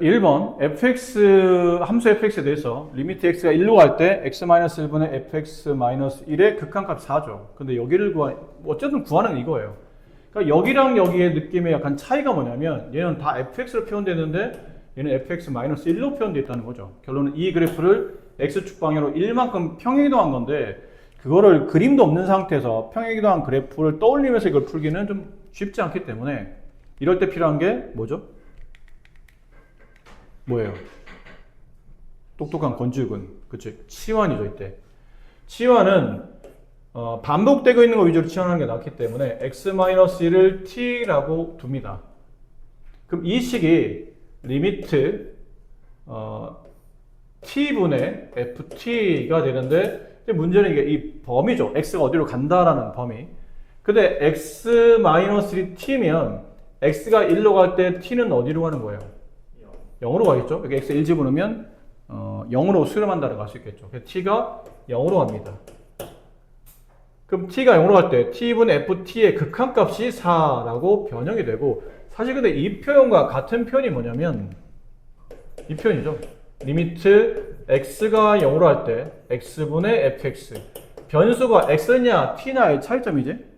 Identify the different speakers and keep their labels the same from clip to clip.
Speaker 1: 1번 fx 함수 fx에 대해서 리미트 x가 1로 갈 때 x-1분의 fx-1의 극한값 4죠. 근데 여기를 어쨌든 구하는 이거예요. 그러니까 여기랑 여기의 느낌의 약간 차이가 뭐냐면 얘는 다 fx로 표현되는데 얘는 fx-1로 표현되어 있다는 거죠. 결론은 이 그래프를 x축 방향으로 1만큼 평행이동한 건데 그거를 그림도 없는 상태에서 평행이동한 그래프를 떠올리면서 이걸 풀기는 좀 쉽지 않기 때문에 이럴 때 필요한 게 뭐죠? 뭐예요? 똑똑한 건축은 그치? 치환이죠 이때. 치환은 반복되고 있는 거 위주로 치환하는 게 낫기 때문에 x-1을 t라고 둡니다. 그럼 이 식이 리미트 t분의 ft가 되는데 문제는 이게 이 범위죠. x가 어디로 간다라는 범위. 근데 x-t면 x가 1로 갈 때 t는 어디로 가는 거예요? 0으로 가겠죠. 여기 x 1 집어넣으면 0으로 수렴한다는 걸 알 수 있겠죠. 그래서 t가 0으로 갑니다. 그럼 t가 0으로 갈 때 t분 ft의 극한값이 4라고 변형이 되고 사실 근데 이 표현과 같은 표현이 뭐냐면 이 표현이죠. 리미트 x가 0으로 할 때 x분의 fx 변수가 x냐 t냐의 차이점이지.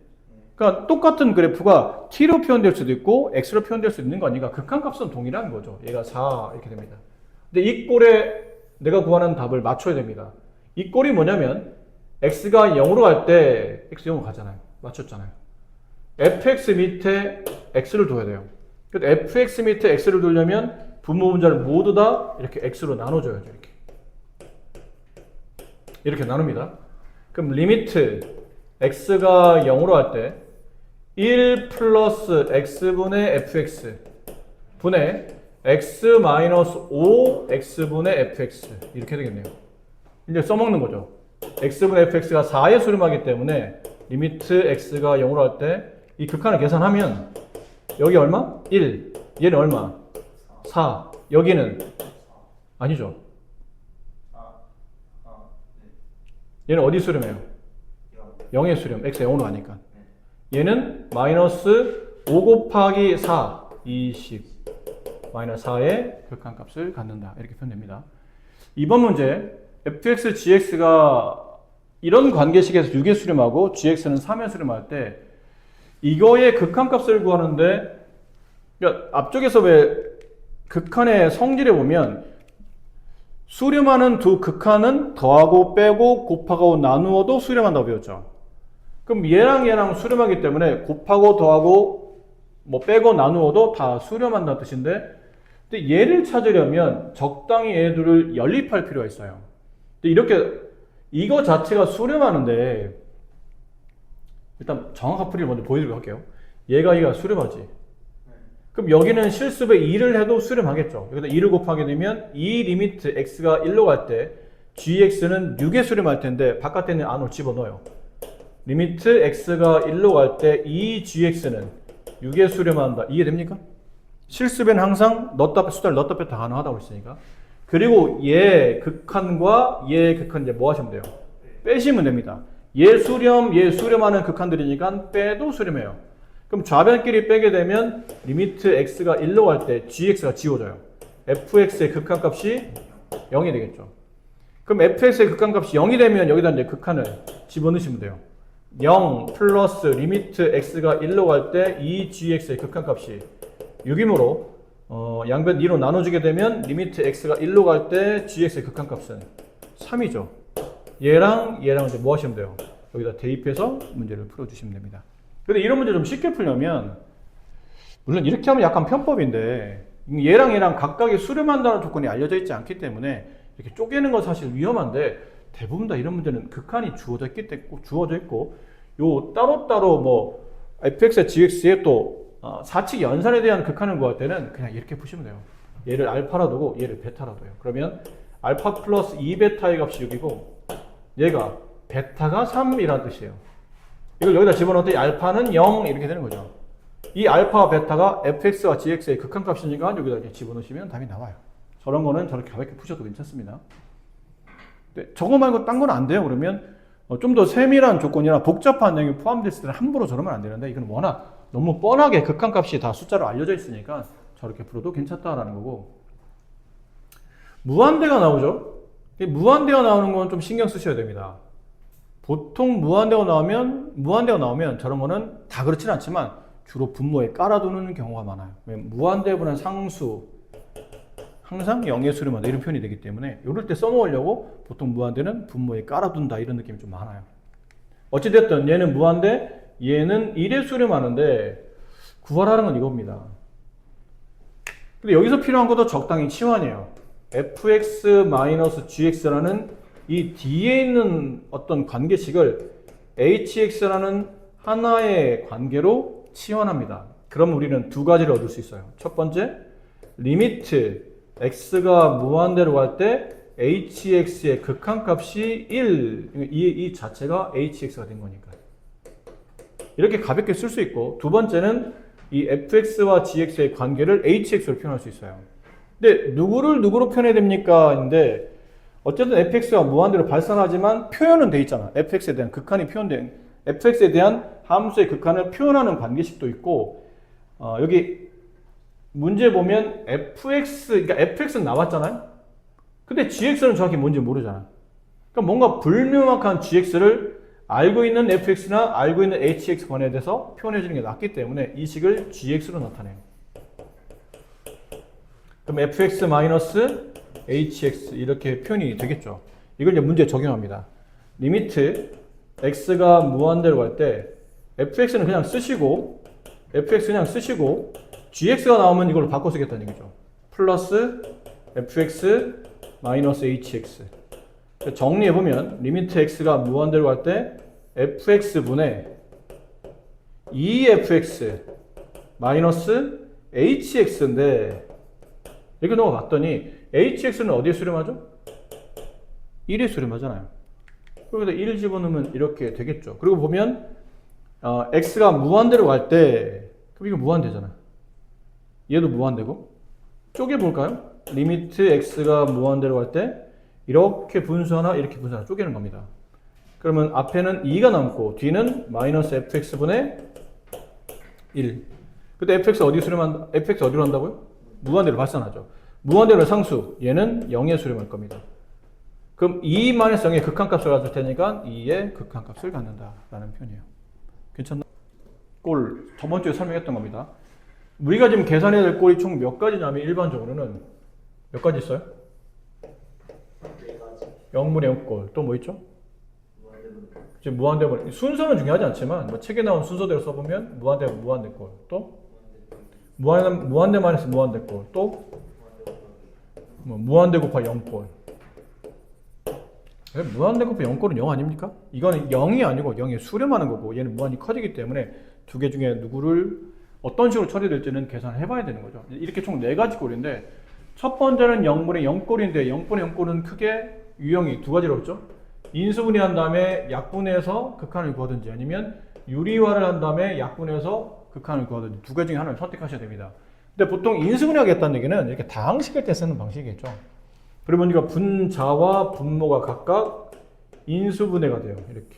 Speaker 1: 그러니까 똑같은 그래프가 t로 표현될 수도 있고 x로 표현될 수도 있는 거 아니까 극한값은 동일한 거죠. 얘가 4 이렇게 됩니다. 근데 이 꼴에 내가 구하는 답을 맞춰야 됩니다. 이 꼴이 뭐냐면 x가 0으로 갈 때 x 0으로 가잖아요. 맞췄잖아요. fx 밑에 x를 둬야 돼요. 그래서 fx 밑에 x를 두려면 분모 분자를 모두 다 이렇게 x로 나눠줘야죠. 이렇게 나눕니다. 그럼 리미트 x가 0으로 할 때 1 플러스 x분의 fx 분의 x 마이너스 5 x분의 fx 이렇게 되겠네요. 이제 써먹는 거죠. x분의 fx가 4에 수렴하기 때문에 리미트 x가 0으로 할 때 이 극한을 계산하면 여기 얼마? 1 얘는 얼마? 4 여기는 아니죠. 얘는 어디 수렴해요? 0에 수렴. x가 0으로 가니까. 얘는 마이너스 5 곱하기 4 20 마이너스 4의 극한값을 갖는다. 이렇게 표현됩니다. 이번 문제 fx, gx가 이런 관계식에서 6에 수렴하고 gx는 3에 수렴할 때 이거의 극한값을 구하는데 그러니까 앞쪽에서 왜 극한의 성질에 보면 수렴하는 두 극한은 더하고 빼고 곱하고 나누어도 수렴한다고 배웠죠. 그럼 얘랑 수렴하기 때문에 곱하고 더하고 뭐 빼고 나누어도 다 수렴한다는 뜻인데 근데 얘를 찾으려면 적당히 얘들을 연립할 필요가 있어요. 근데 이렇게 이거 자체가 수렴하는데 일단 정확한 풀이를 먼저 보여드리도록 할게요. 얘가 수렴하지. 그럼 여기는 실습에 2를 해도 수렴하겠죠. 여기다 2를 곱하게 되면 이 리미트 x가 1로 갈 때 gx는 6에 수렴할 텐데 바깥에 있는 안으로 집어넣어요. 리미트 x가 1로 갈 때 이 gx는 6에 수렴한다. 이해됩니까? 실습에는 항상 숫자를 넣었다 뺐다 가능하다고 했으니까. 그리고 얘 극한과 얘 극한 이제 뭐 하시면 돼요? 빼시면 됩니다. 얘 수렴하는 극한들이니까 빼도 수렴해요. 그럼 좌변끼리 빼게 되면 리미트 x가 1로 갈 때 gx가 지워져요. fx의 극한값이 0이 되겠죠. 그럼 fx의 극한값이 0이 되면 여기다 이제 극한을 집어넣으시면 돼요. 0 플러스 리미트 x가 1로 갈 때 이 gx의 극한값이 6이므로 양변 2로 나눠주게 되면 리미트 x가 1로 갈 때 gx의 극한값은 3이죠. 얘랑 이제 뭐 하시면 돼요? 여기다 대입해서 문제를 풀어주시면 됩니다. 근데 이런 문제 좀 쉽게 풀려면 물론 이렇게 하면 약간 편법인데 얘랑 각각의 수렴한다는 조건이 알려져 있지 않기 때문에 이렇게 쪼개는 건 사실 위험한데 대부분 다 이런 문제는 극한이 주어져 있고 요 따로따로 뭐 fx와 gx의 또 사칙 연산에 대한 극한을 구할 때는 그냥 이렇게 푸시면 돼요. 얘를 알파라 두고 얘를 베타라 둬요. 그러면 알파 플러스 2베타의 값이 6이고 얘가 베타가 3이라는 뜻이에요. 이걸 여기다 집어넣을 때 알파는 0 이렇게 되는 거죠. 이 알파와 베타가 fx와 gx의 극한값이니까 여기다 이렇게 집어넣으시면 답이 나와요. 저런 거는 저렇게 가볍게 푸셔도 괜찮습니다. 저거 말고 딴 건 안 돼요. 그러면 좀 더 세밀한 조건이나 복잡한 내용이 포함됐을 때는 함부로 저러면 안 되는데 이건 워낙 너무 뻔하게 극한값이 다 숫자로 알려져 있으니까 저렇게 풀어도 괜찮다라는 거고 무한대가 나오죠. 무한대가 나오는 건 좀 신경 쓰셔야 됩니다. 보통 무한대가 나오면 저런 거는 다 그렇진 않지만 주로 분모에 깔아두는 경우가 많아요. 무한대분한 상수 항상 0의 수렴하다 이런 표현이 되기 때문에 이럴 때 써먹으려고 보통 무한대는 분모에 깔아둔다 이런 느낌이 좀 많아요. 어찌됐든 얘는 무한대, 얘는 1의 수렴하는데 구하라는 건 이겁니다. 근데 여기서 필요한 것도 적당히 치환이에요. fx-gx라는 이 뒤에 있는 어떤 관계식을 hx라는 하나의 관계로 치환합니다. 그럼 우리는 두 가지를 얻을 수 있어요. 첫 번째, 리미트 x가 무한대로 갈 때 hx의 극한값이 1, 이 자체가 hx가 된 거니까. 이렇게 가볍게 쓸 수 있고, 두 번째는 이 fx와 gx의 관계를 hx로 표현할 수 있어요. 근데 누구를 누구로 표현해야 됩니까? 인데 어쨌든 fx가 무한대로 발산하지만 표현은 돼 있잖아. fx에 대한 극한이 표현된, fx에 대한 함수의 극한을 표현하는 관계식도 있고, 여기 문제 보면 그러니까 fx는 나왔잖아요. 근데 gx는 정확히 뭔지 모르잖아. 그러니까 뭔가 불명확한 gx를 알고 있는 fx나 알고 있는 hx 관에 대해서 표현해 주는 게 낫기 때문에 이 식을 gx로 나타내요. 그럼 fx-hx 이렇게 표현이 되겠죠. 이걸 이제 문제에 적용합니다. 리미트 x가 무한대로 갈 때 fx는 그냥 쓰시고 gx가 나오면 이걸로 바꿔 쓰겠다는 얘기죠. 플러스 fx-hx. 정리해보면 리미트 x가 무한대로 갈 때 fx분의 2fx 마이너스 hx인데 이렇게 넘어갔더니 hx는 어디에 수렴하죠? 1에 수렴하잖아요. 그러면 1 집어넣으면 이렇게 되겠죠. 그리고 보면 x가 무한대로 갈 때 그럼 이거 무한대잖아. 얘도 무한대고 쪼개볼까요? 리미트 x가 무한대로 갈 때 이렇게 분수하나 이렇게 분수하나 쪼개는 겁니다. 그러면 앞에는 2가 남고 뒤는 마이너스 fx분의 1. 근데 fx 어디로 한다고요? 무한대로 발산하죠. 무한대로 상수, 얘는 0에 수렴할 겁니다. 그럼 2-0의 극한값을 가질 테니까 2의 극한값을 갖는다라는 표현이에요. 괜찮나? 꼴, 저번 주에 설명했던 겁니다. 우리가 지금 계산해야 될 꼴이 총 몇 가지냐면 일반적으로는 몇 가지 있어요? 0분의 0꼴. 또 뭐 있죠? 지금 무한대분. 순서는 중요하지 않지만 뭐 책에 나온 순서대로 써보면 무한대분, 무한대꼴. 또? 무한대 마이너스 무한대꼴. 또? 뭐 무한대 곱하기 0꼴. 무한대 곱하기 0꼴은 0 아닙니까? 이거는 0이 아니고 0이 수렴하는 거고 얘는 무한히 커지기 때문에 두 개 중에 누구를 어떤 식으로 처리될지는 계산을 해봐야 되는 거죠. 이렇게 총 4가지 꼴인데 첫 번째는 0분의 0꼴인데 0분의 0꼴은 크게 유형이 두 가지로 없죠. 인수분해한 다음에 약분해서 극한을 구하든지 아니면 유리화를 한 다음에 약분해서 극한을 구하든지 두 가지 중에 하나를 선택하셔야 됩니다. 근데 보통 인수분해하겠다는 얘기는 이렇게 다항식일 때 쓰는 방식이겠죠. 그러면 우리가 분자와 분모가 각각 인수분해가 돼요. 이렇게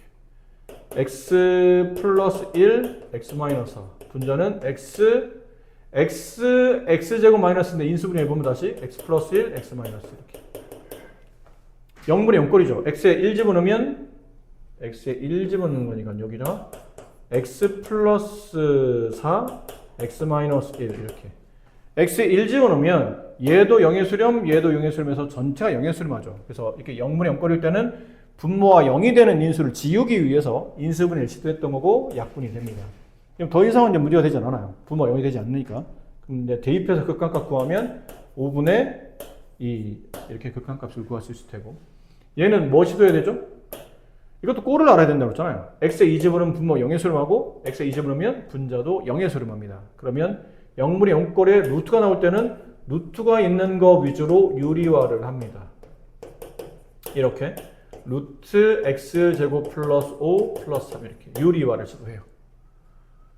Speaker 1: x 플러스 1, x 마이너스 4. 분자는 x제곱 마이너스인데 인수분해 해보면 다시 x 플러스 1, x 마이너스 이렇게 0분의 0꼴이죠. x에 1 집어넣으면 x에 1 집어넣는 거니까 여기다가 x 플러스 4, x 마이너스 1 이렇게 x에 1 집어넣으면 얘도 0의 수렴, 얘도 0의 수렴해서 전체가 0의 수렴하죠. 그래서 이렇게 0분의 0꼴일 때는 분모와 0이 되는 인수를 지우기 위해서 인수분해를 시도했던 거고 약분이 됩니다. 그럼 더 이상은 이제 문제가 되지 않아요. 분모가 0이 되지 않으니까. 그럼 이제 대입해서 극한값 구하면 5분의 2 이렇게 극한값을 구할 수 있을 테고 얘는 뭐 시도해야 되죠? 이것도 꼴을 알아야 된다고 했잖아요. x에 2제곱은 분모 0의 수렴하고 x에 2제곱이면 분자도 0의 수렴합니다. 그러면 0분의 0꼴에 루트가 나올 때는 루트가 있는 거 위주로 유리화를 합니다. 이렇게 루트 x제곱 플러스 5 플러스 3 이렇게 유리화를 시도해요.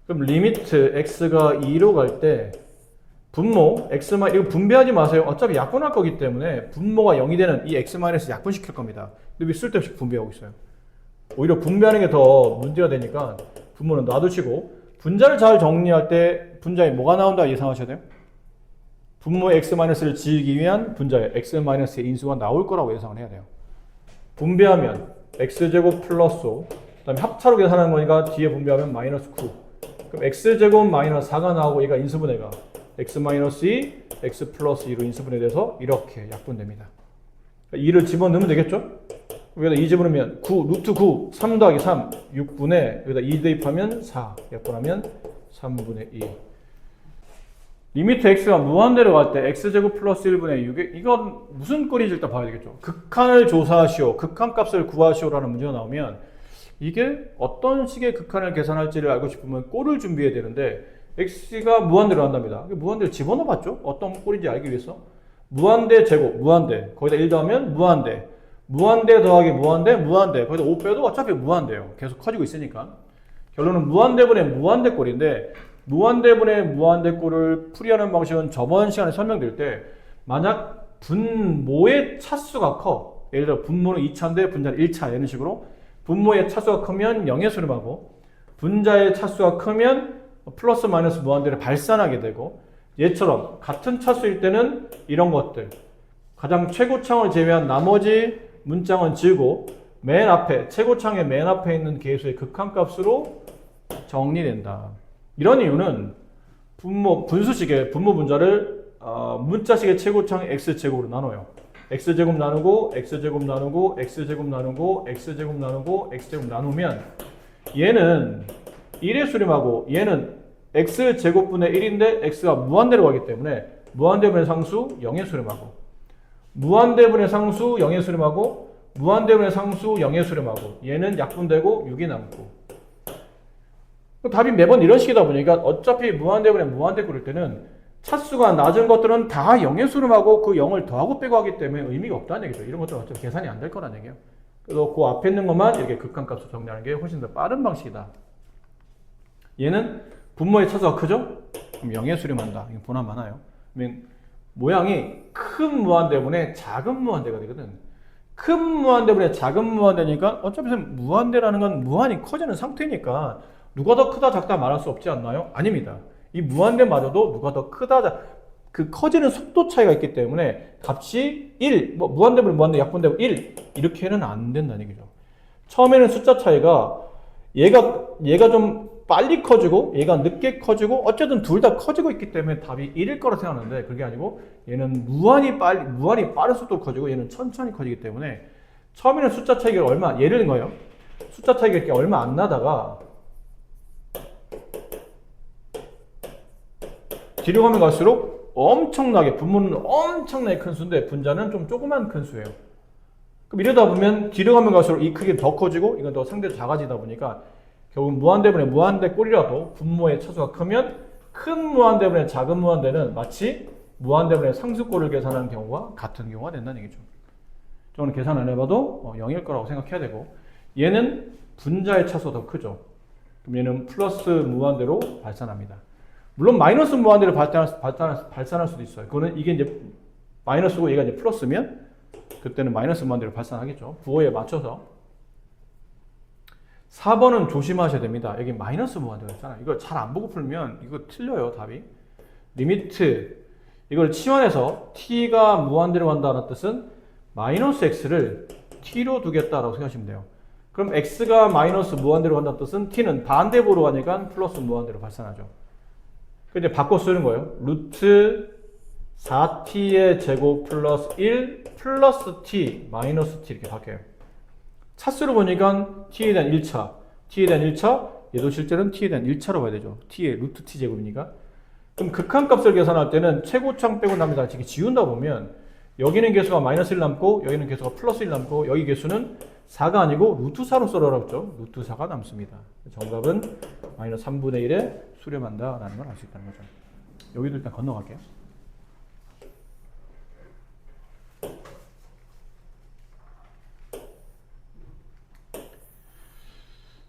Speaker 1: 그럼 리미트 x가 2로 갈 때 분모 x 이거 분배하지 마세요. 어차피 약분할 거기 때문에 분모가 0이 되는 이 x 마이너스 약분시킬 겁니다. 근데 왜 쓸데없이 분배하고 있어요? 오히려 분배하는 게 더 문제가 되니까 분모는 놔두시고 분자를 잘 정리할 때 분자에 뭐가 나온다 예상하셔야 돼요? 분모 x-를 지우기 위한 분자의 x-의 인수가 나올 거라고 예상을 해야 돼요. 분배하면 x제곱 플러스 5, 그 다음에 합차로 계산하는 거니까 뒤에 분배하면 마이너스 9. 그럼 x제곱 마이너스 4가 나오고 얘가 인수분해가 x-2, x 플러스 2로 인수분해돼서 이렇게 약분됩니다. 2를 집어넣으면 되겠죠? 여기다 2 집어넣으면 9, 루트 9, 3 더하기 3, 6분의 여기다 2 대입하면 4, 약분하면 3분의 2. 리미트 x가 무한대로 갈 때 x제곱 플러스 1분의 6에 이건 무슨 꼴인지 일단 봐야 되겠죠. 극한을 조사하시오, 극한값을 구하시오라는 문제가 나오면 이게 어떤 식의 극한을 계산할지를 알고 싶으면 꼴을 준비해야 되는데 x가 무한대로 한답니다. 무한대로 집어넣어 봤죠? 어떤 꼴인지 알기 위해서. 무한대 제곱, 무한대, 거기다 1 더하면 무한대, 무한대 더하기 무한대, 무한대, 거기다 5 빼도 어차피 무한대예요. 계속 커지고 있으니까. 결론은 무한대분의 무한대 꼴인데 무한대분의 무한대 꼴을 풀이하는 방식은 저번 시간에 설명드릴 때 만약 분모의 차수가 커, 예를 들어 분모는 2차인데 분자는 1차 이런 식으로 분모의 차수가 크면 0의 수렴하고 분자의 차수가 크면 플러스 마이너스 무한대를 발산하게 되고 얘처럼 같은 차수일 때는 이런 것들 가장 최고창을 제외한 나머지 문장은 지우고 맨 앞에 최고창의 맨 앞에 있는 계수의 극한값으로 정리된다. 이런 이유는 분수식의 분모 분자를 문자식의 최고창 x제곱으로 나눠요. x제곱 나누고 x제곱 나누고 x제곱 나누고 x제곱 나누고 x제곱 나누면 얘는 1의 수렴하고 얘는 x제곱분의 1인데 x가 무한대로 가기 때문에 무한대분의 상수 0의 수렴하고 무한대분의 상수 0의 수렴하고 무한대분의 상수 0의 수렴하고 얘는 약분되고 6이 남고 답이 매번 이런 식이다 보니까 어차피 무한대분의 무한대 그럴 때는 차수가 낮은 것들은 다 0의 수렴하고 그 0을 더하고 빼고 하기 때문에 의미가 없다는 얘기죠. 이런 것들은 어차피 계산이 안 될 거라는 얘기예요. 그래서 그 앞에 있는 것만 이렇게 극한값을 정리하는 게 훨씬 더 빠른 방식이다. 얘는 분모의 차수가 크죠? 그럼 0의 수렴한다. 이거 보나 마나요? 그러면 모양이 큰 무한대분의 작은 무한대가 되거든. 큰 무한대분의 작은 무한대니까 어차피 무한대라는 건 무한이 커지는 상태니까 누가 더 크다 작다 말할 수 없지 않나요? 아닙니다. 이 무한대마저도 누가 더 크다 그 커지는 속도 차이가 있기 때문에 값이 1, 뭐 무한대분 무한대 약분되고 1 이렇게는 안 된다는 얘기죠. 처음에는 숫자 차이가 얘가 좀 빨리 커지고 얘가 늦게 커지고 어쨌든 둘 다 커지고 있기 때문에 답이 1일 거라 생각하는데 그게 아니고 얘는 무한히 빠른 속도로 커지고 얘는 천천히 커지기 때문에 처음에는 숫자 차이가 예를 든 거예요. 숫자 차이가 이렇게 얼마 안 나다가 뒤로 가면 갈수록 엄청나게 분모는 엄청나게 큰 수인데 분자는 좀 조그만 큰 수예요. 그럼 이러다 보면 뒤로 가면 갈수록 이 크기는 더 커지고 이건 더 상대로 작아지다 보니까 결국 무한대분의 무한대 꼴이라도 분모의 차수가 크면 큰 무한대분의 작은 무한대는 마치 무한대분의 상수꼴을 계산하는 경우와 같은 경우가 된다는 얘기죠. 저는 계산 안 해봐도 0일 거라고 생각해야 되고 얘는 분자의 차수가 더 크죠. 그럼 얘는 플러스 무한대로 발산합니다. 물론 마이너스 무한대로 발산할 수도 있어요. 그거는 이게 이제 마이너스고 얘가 이제 플러스면 그때는 마이너스 무한대로 발산하겠죠. 부호에 맞춰서. 4번은 조심하셔야 됩니다. 여기 마이너스 무한대로 했잖아요. 이걸 잘 안 보고 풀면 이거 틀려요, 답이. 리미트 이걸 치환해서 t가 무한대로 간다는 뜻은 마이너스 x를 t로 두겠다라고 생각하시면 돼요. 그럼 x가 마이너스 무한대로 간다는 뜻은 t는 반대보로 가니까 플러스 무한대로 발산하죠. 근데 바꿔 쓰는 거예요. 루트 4t의 제곱 플러스 1 플러스 t 마이너스 t 이렇게 바뀌어요. 차수로 보니까 t에 대한 1차, t에 대한 1차, 얘도 실제는 t에 대한 1차로 봐야 되죠. t의 루트 t 제곱이니까. 그럼 극한값을 계산할 때는 최고창 빼고 남니다. 이렇게 지운다 보면 여기는 개수가 마이너스 1 남고 여기는 개수가 플러스 1 남고 여기 개수는 4가 아니고 루트 4로 써라고 했죠. 루트 4가 남습니다. 정답은 마이너스 3분의 1에 수렴한다 라는 걸 알 수 있다는 거죠. 여기도 일단 건너갈게요.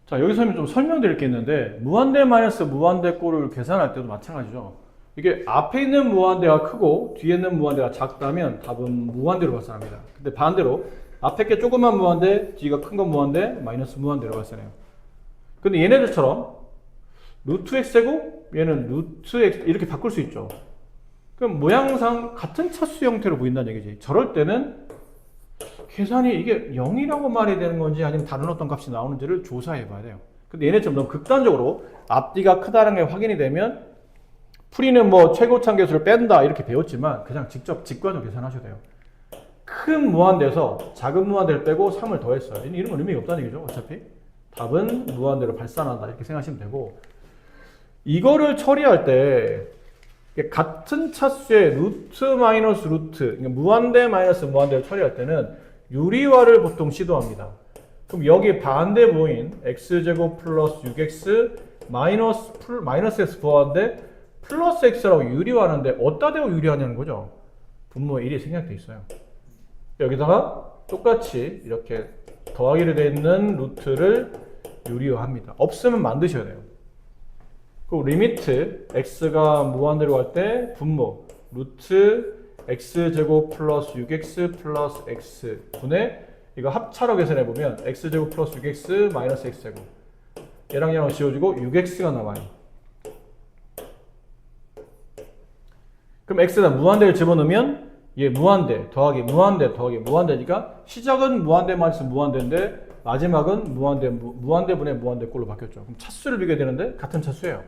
Speaker 1: 자, 여기서 좀 설명드릴 게 있는데 무한대 마이너스 무한대 꼴을 계산할 때도 마찬가지죠. 이게 앞에 있는 무한대가 크고 뒤에 있는 무한대가 작다면 답은 무한대로 발산합니다. 근데 반대로 앞에 게 조그만 무한대, 뒤가 큰 건 무한대, 마이너스 무한대로 발산해요. 근데 얘네들처럼 루트 x제곱, 얘는 루트 x 이렇게 바꿀 수 있죠. 그럼 모양상 같은 차수 형태로 보인다는 얘기지. 저럴 때는 계산이 이게 0이라고 말이 되는 건지 아니면 다른 어떤 값이 나오는지를 조사해 봐야 돼요. 근데 얘네처럼 너무 극단적으로 앞뒤가 크다는 게 확인이 되면 풀이는 뭐 최고참 계수를 뺀다 이렇게 배웠지만 그냥 직접 직관적으로 계산하셔도 돼요. 큰 무한대에서 작은 무한대를 빼고 3을 더했어요. 이런 건 의미가 없다는 얘기죠. 어차피 답은 무한대로 발산한다 이렇게 생각하시면 되고, 이거를 처리할 때 같은 차수의 루트 마이너스 루트, 그러니까 무한대 마이너스 무한대를 처리할 때는 유리화를 보통 시도합니다. 그럼 여기 반대 부호인 x제곱 플러스 6x 마이너스 x 부호인데 플러스 x라고 유리화하는데 어디다 대고 유리하냐는 거죠. 분모에 1이 생략되어 있어요. 여기다가 똑같이 이렇게 더하기로 되어 있는 루트를 유리화합니다. 없으면 만드셔야 돼요. 그리고 리미트 x가 무한대로 갈 때 분모 루트 x제곱 플러스 6x 플러스 x 분의 이거 합차로 계산해 보면 x제곱 플러스 6x 마이너스 x제곱, 얘랑 얘랑 지워지고 6x가 남아요. 그럼 x에다 무한대를 집어넣으면 얘 무한대 더하기 무한대 더하기 무한대니까 시작은 무한대 마이너스 무한대인데 마지막은 무한대분의 무한대 꼴로 바뀌었죠. 그럼 차수를 비교해야 되는데 같은 차수예요.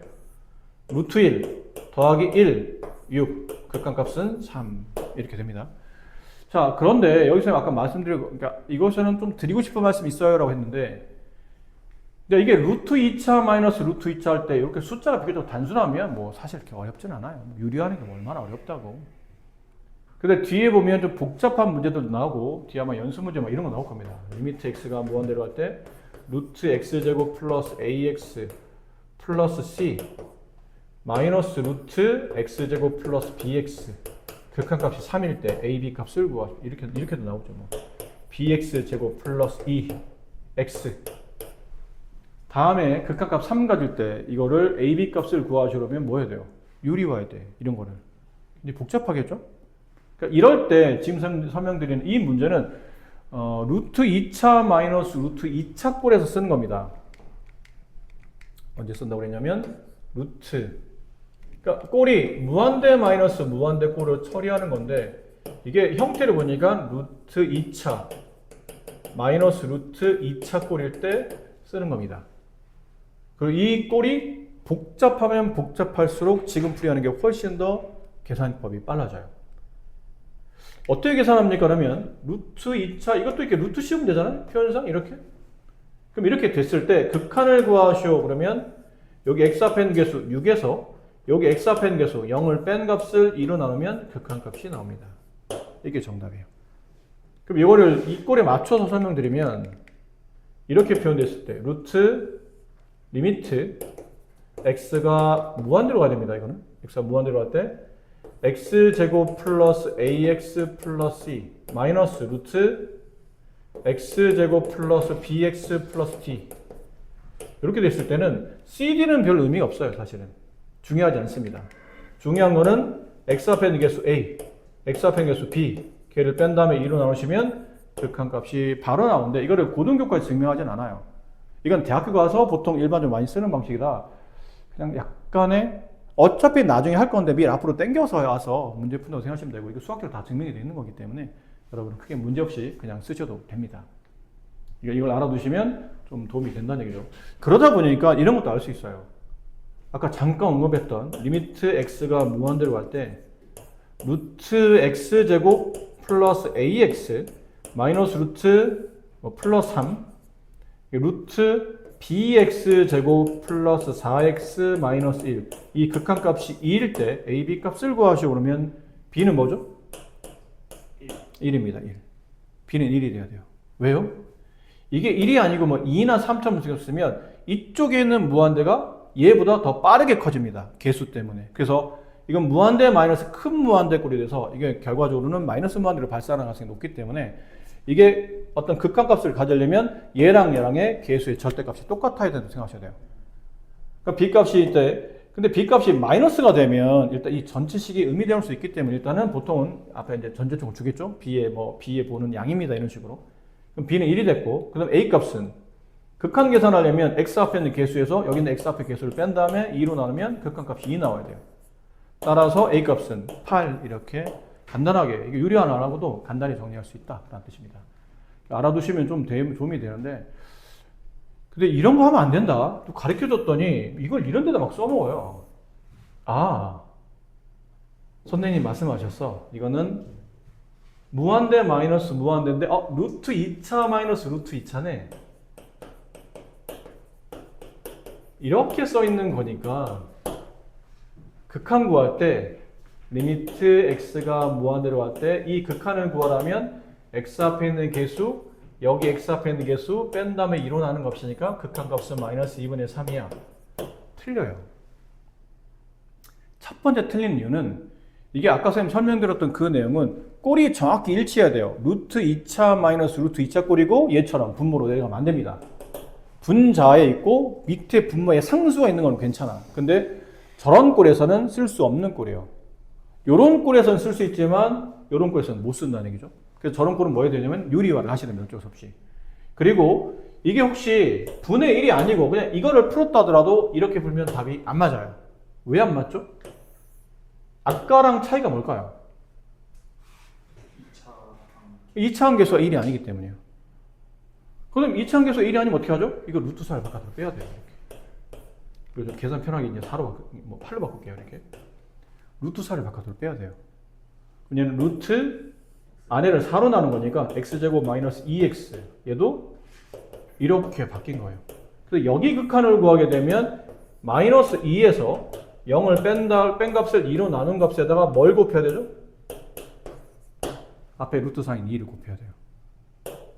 Speaker 1: 루트 1 더하기 1 6 극한값은 3 이렇게 됩니다. 자, 그런데 여기서 아까 말씀드리고, 그러니까 이것에는 좀 드리고 싶은 말씀이 있어요 라고 했는데, 근데 이게 루트 2차 마이너스 루트 2차 할 때 이렇게 숫자가 비교적 단순하면 뭐 사실 이렇게 어렵진 않아요. 유리하는 게 뭐 얼마나 어렵다고. 근데 뒤에 보면 좀 복잡한 문제들도 나오고 뒤에 아마 연습 문제 막 이런 거 나올 겁니다. 리미트 x가 무한대로 할 때 루트 x제곱 플러스 ax 플러스 c 마이너스 루트 x제곱 플러스 bx 극한값이 3일 때 a, b 값을 구하 이렇게도 나오죠. 뭐. bx제곱 플러스 2x 다음에 극한값 3 가질 때 이거를 a, b 값을 구하시려면 뭐 해야 돼요? 유리화해야 돼. 이런 거를. 근데 복잡하겠죠? 그러니까 이럴 때 지금 설명드리는 이 문제는 루트 2차 마이너스 루트 2차 꼴에서 쓰는 겁니다. 언제 쓴다고 그랬냐면 루트, 그러니까 꼴이 무한대 마이너스 무한대 꼴을 처리하는 건데 이게 형태를 보니까 루트 2차 마이너스 루트 2차 꼴일 때 쓰는 겁니다. 그리고 이 꼴이 복잡하면 복잡할수록 지금 풀이하는 게 훨씬 더 계산법이 빨라져요. 어떻게 계산합니까? 그러면 루트 2차 이것도 이렇게 루트 씌우면 되잖아요. 표현상 이렇게. 그럼 이렇게 됐을 때 극한을 구하시오. 그러면 여기 x 앞에 있는 개수 6에서 여기 x 앞에 있는 개수 0을 뺀 값을 2로 나누면 극한값이 나옵니다. 이게 정답이에요. 그럼 이거를 이 꼴에 맞춰서 설명드리면 이렇게 표현됐을 때 루트 리미트 x가 무한대로 가야 됩니다. 이거는 x가 무한대로 갈 때 x제곱 플러스 ax 플러스 c 마이너스 루트 x제곱 플러스 bx 플러스 t 이렇게 됐을 때는 cd는 별 의미가 없어요. 사실은 중요하지 않습니다. 중요한 거는 x 앞에 있는 개수 a, x 앞에 있는 개수 b 걔를 뺀 다음에 2로 나누시면 극한값이 바로 나오는데 이거를 고등교과에서 증명하진 않아요. 이건 대학교 가서 보통 일반적으로 많이 쓰는 방식이라 그냥 약간의 어차피 나중에 할 건데 미리 앞으로 당겨서 와서 문제 푼다고 생각하시면 되고 이거 수학적으로 다 증명이 되어 있는 거기 때문에 여러분은 크게 문제없이 그냥 쓰셔도 됩니다. 이걸 알아두시면 좀 도움이 된다는 얘기죠. 그러다 보니까 이런 것도 알 수 있어요. 아까 잠깐 언급했던 리미트 x가 무한대로 갈 때 루트 x제곱 플러스 ax 마이너스 루트 플러스 3 루트 bx제곱 플러스 4x 마이너스 1 이 극한값이 2일 때 a, b 값을 구하시오. 그러면 b는 뭐죠? 1입니다. 1. b는 1이 돼야 돼요. 왜요? 이게 1이 아니고 뭐 2나 3처럼 생겼으면 이쪽에 있는 무한대가 얘보다 더 빠르게 커집니다. 개수 때문에. 그래서 이건 무한대 마이너스 큰 무한대 꼴이 돼서 이게 결과적으로는 마이너스 무한대로 발산하는 가능성이 높기 때문에 이게 어떤 극한값을 가지려면 얘랑 얘랑의 개수의 절대값이 똑같아야 된다고 생각하셔야 돼요. 그러니까 b값이 이때 근데 b값이 마이너스가 되면 일단 이 전체식이 의미될 수 있기 때문에 일단은 보통은 앞에 이제 전체적으로 주겠죠. b에 보는 양입니다. 이런 식으로. 그럼 b는 1이 됐고 그다음 a 값은 극한 계산하려면 x 앞에 있는 개수에서 여기 있는 x 앞에 개수를 뺀 다음에 2로 나누면 극한값이 2 나와야 돼요. 따라서 A 값은 8 이렇게 간단하게 이게 유리 하나 안 하고도 간단히 정리할 수 있다라는 뜻입니다. 알아두시면 좀 도움이 되는데 근데 이런 거 하면 안 된다. 또 가르쳐줬더니 이걸 이런 데다 막 써먹어요. 아, 선생님 말씀하셨어. 이거는 무한대 마이너스 무한대인데 루트 2차 마이너스 루트 2차네. 이렇게 써 있는 거니까 극한 구할 때 리미트 x가 무한대로 갈 때 이 극한을 구하려면 x 앞에 있는 개수 여기 x 앞에 있는 개수 뺀 다음에 2로 나눈 값이니까 극한 값은 마이너스 2분의 3이야. 틀려요. 첫 번째 틀린 이유는 이게 아까 선생님 설명드렸던 그 내용은 꼴이 정확히 일치해야 돼요. 루트 2차 마이너스 루트 2차 꼴이고 얘처럼 분모로 내려가면 안 됩니다. 분자에 있고 밑에 분모에 상수가 있는 건 괜찮아. 근데 저런 꼴에서는 쓸 수 없는 꼴이에요. 요런 꼴에서는 쓸 수 있지만 요런 꼴에서는 못 쓴다는 얘기죠. 그래서 저런 꼴은 뭐 해야 되냐면 유리화를 하셔야 됩니다. 어쩔 수 없이. 그리고 이게 혹시 분의 1이 아니고 그냥 이거를 풀었다 하더라도 이렇게 풀면 답이 안 맞아요. 왜 안 맞죠? 아까랑 차이가 뭘까요? 2차 함계수가 1이 아니기 때문이에요. 그럼 2차 함계수가 1이 아니면 어떻게 하죠? 이거 루트 4를 바깥으로 빼야 돼요. 이렇게. 그리고 좀 계산 편하게 이제 4로 8로 바꿀게요. 이렇게. 루트 4를 바깥으로 빼야 돼요. 왜냐면 루트 안에를 4로 나눈 거니까 x제곱 마이너스 2x 얘도 이렇게 바뀐 거예요. 그래서 여기 극한을 구하게 되면 마이너스 2에서 0을 뺀 값을 2로 나눈 값에다가 뭘 곱해야 되죠? 앞에 루트 4인 2를 곱해야 돼요.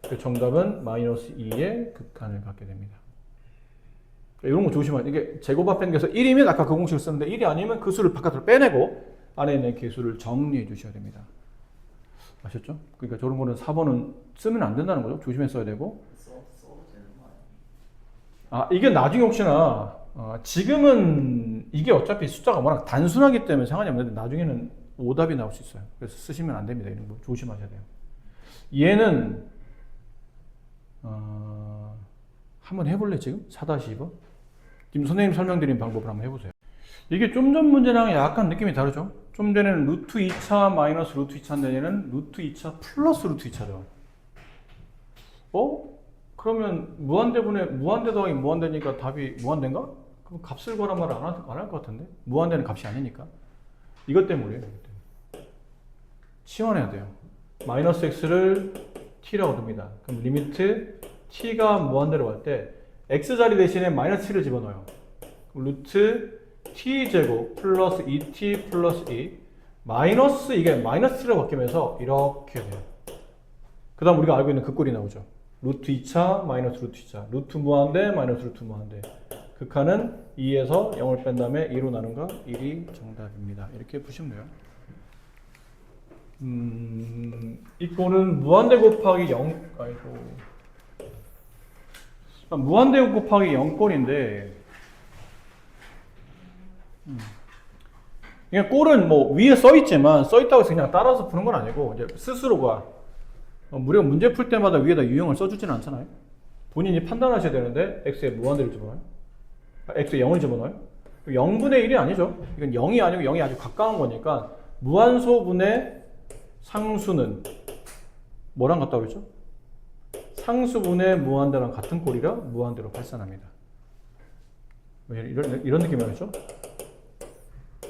Speaker 1: 그 정답은 마이너스 2의 극한을 갖게 됩니다. 이런 거 조심하세요. 이게 제곱 앞에 있는 개수 1이면 아까 그 공식을 쓰는데 1이 아니면 그 수를 바깥으로 빼내고 안에 있는 개수를 정리해 주셔야 됩니다. 아셨죠? 그러니까 저런 거는 4번은 쓰면 안 된다는 거죠. 조심해 써야 되고. 이게 나중에 혹시나 지금은 이게 어차피 숫자가 워낙 단순하기 때문에 상관이 없는데 나중에는 오답이 나올 수 있어요. 그래서 쓰시면 안 됩니다. 이런 거 조심하셔야 돼요. 얘는 한번 해볼래 지금? 4-2번? 지금 선생님 설명드린 방법을 한번 해보세요. 이게 좀 전 문제랑 약간 느낌이 다르죠? 좀 전에는 루트 2차 마이너스 루트 2차인데 얘는 루트 2차 플러스 루트 2차죠. 그러면 무한대분의 무한대 더하기 무한대니까 답이 무한대인가? 그럼 값을 구하란 말을 안 할 것 같은데? 무한대는 값이 아니니까. 이것 때문이에요. 치환해야 돼요. 마이너스 x를 t라고 둡니다. 그럼 리미트 t가 무한대로 갈 때 x 자리 대신에 마이너스 t를 집어넣어요. 루트 t제곱 플러스 2t 플러스 2 마이너스 이게 마이너스 t로 바뀌면서 이렇게 돼요. 그 다음 우리가 알고 있는 그 꼴이 나오죠. 루트 2차 마이너스 루트 2차 루트 무한대 마이너스 루트 무한대 극한은 2에서 0을 뺀 다음에 2로 나눈 거 1이 정답입니다. 이렇게 푸시면 돼요. 이 꼴은 무한대 곱하기 0 무한대 곱하기 0꼴인데 그냥 꼴은 뭐 위에 써있지만 써있다고 해서 그냥 따라서 푸는 건 아니고 이제 스스로가 무려 문제 풀 때마다 위에다 유형을 써주지는 않잖아요. 본인이 판단하셔야 되는데 x에 무한대를 집어넣어요. x에 0을 집어넣어요. 0분의 1이 아니죠. 이건 0이 아니고 0이 아주 가까운 거니까 무한소분의 상수는 뭐랑 같다고 그랬죠? 상수분의 무한대랑 같은 꼴이라 무한대로 발산합니다. 이런 느낌이었죠?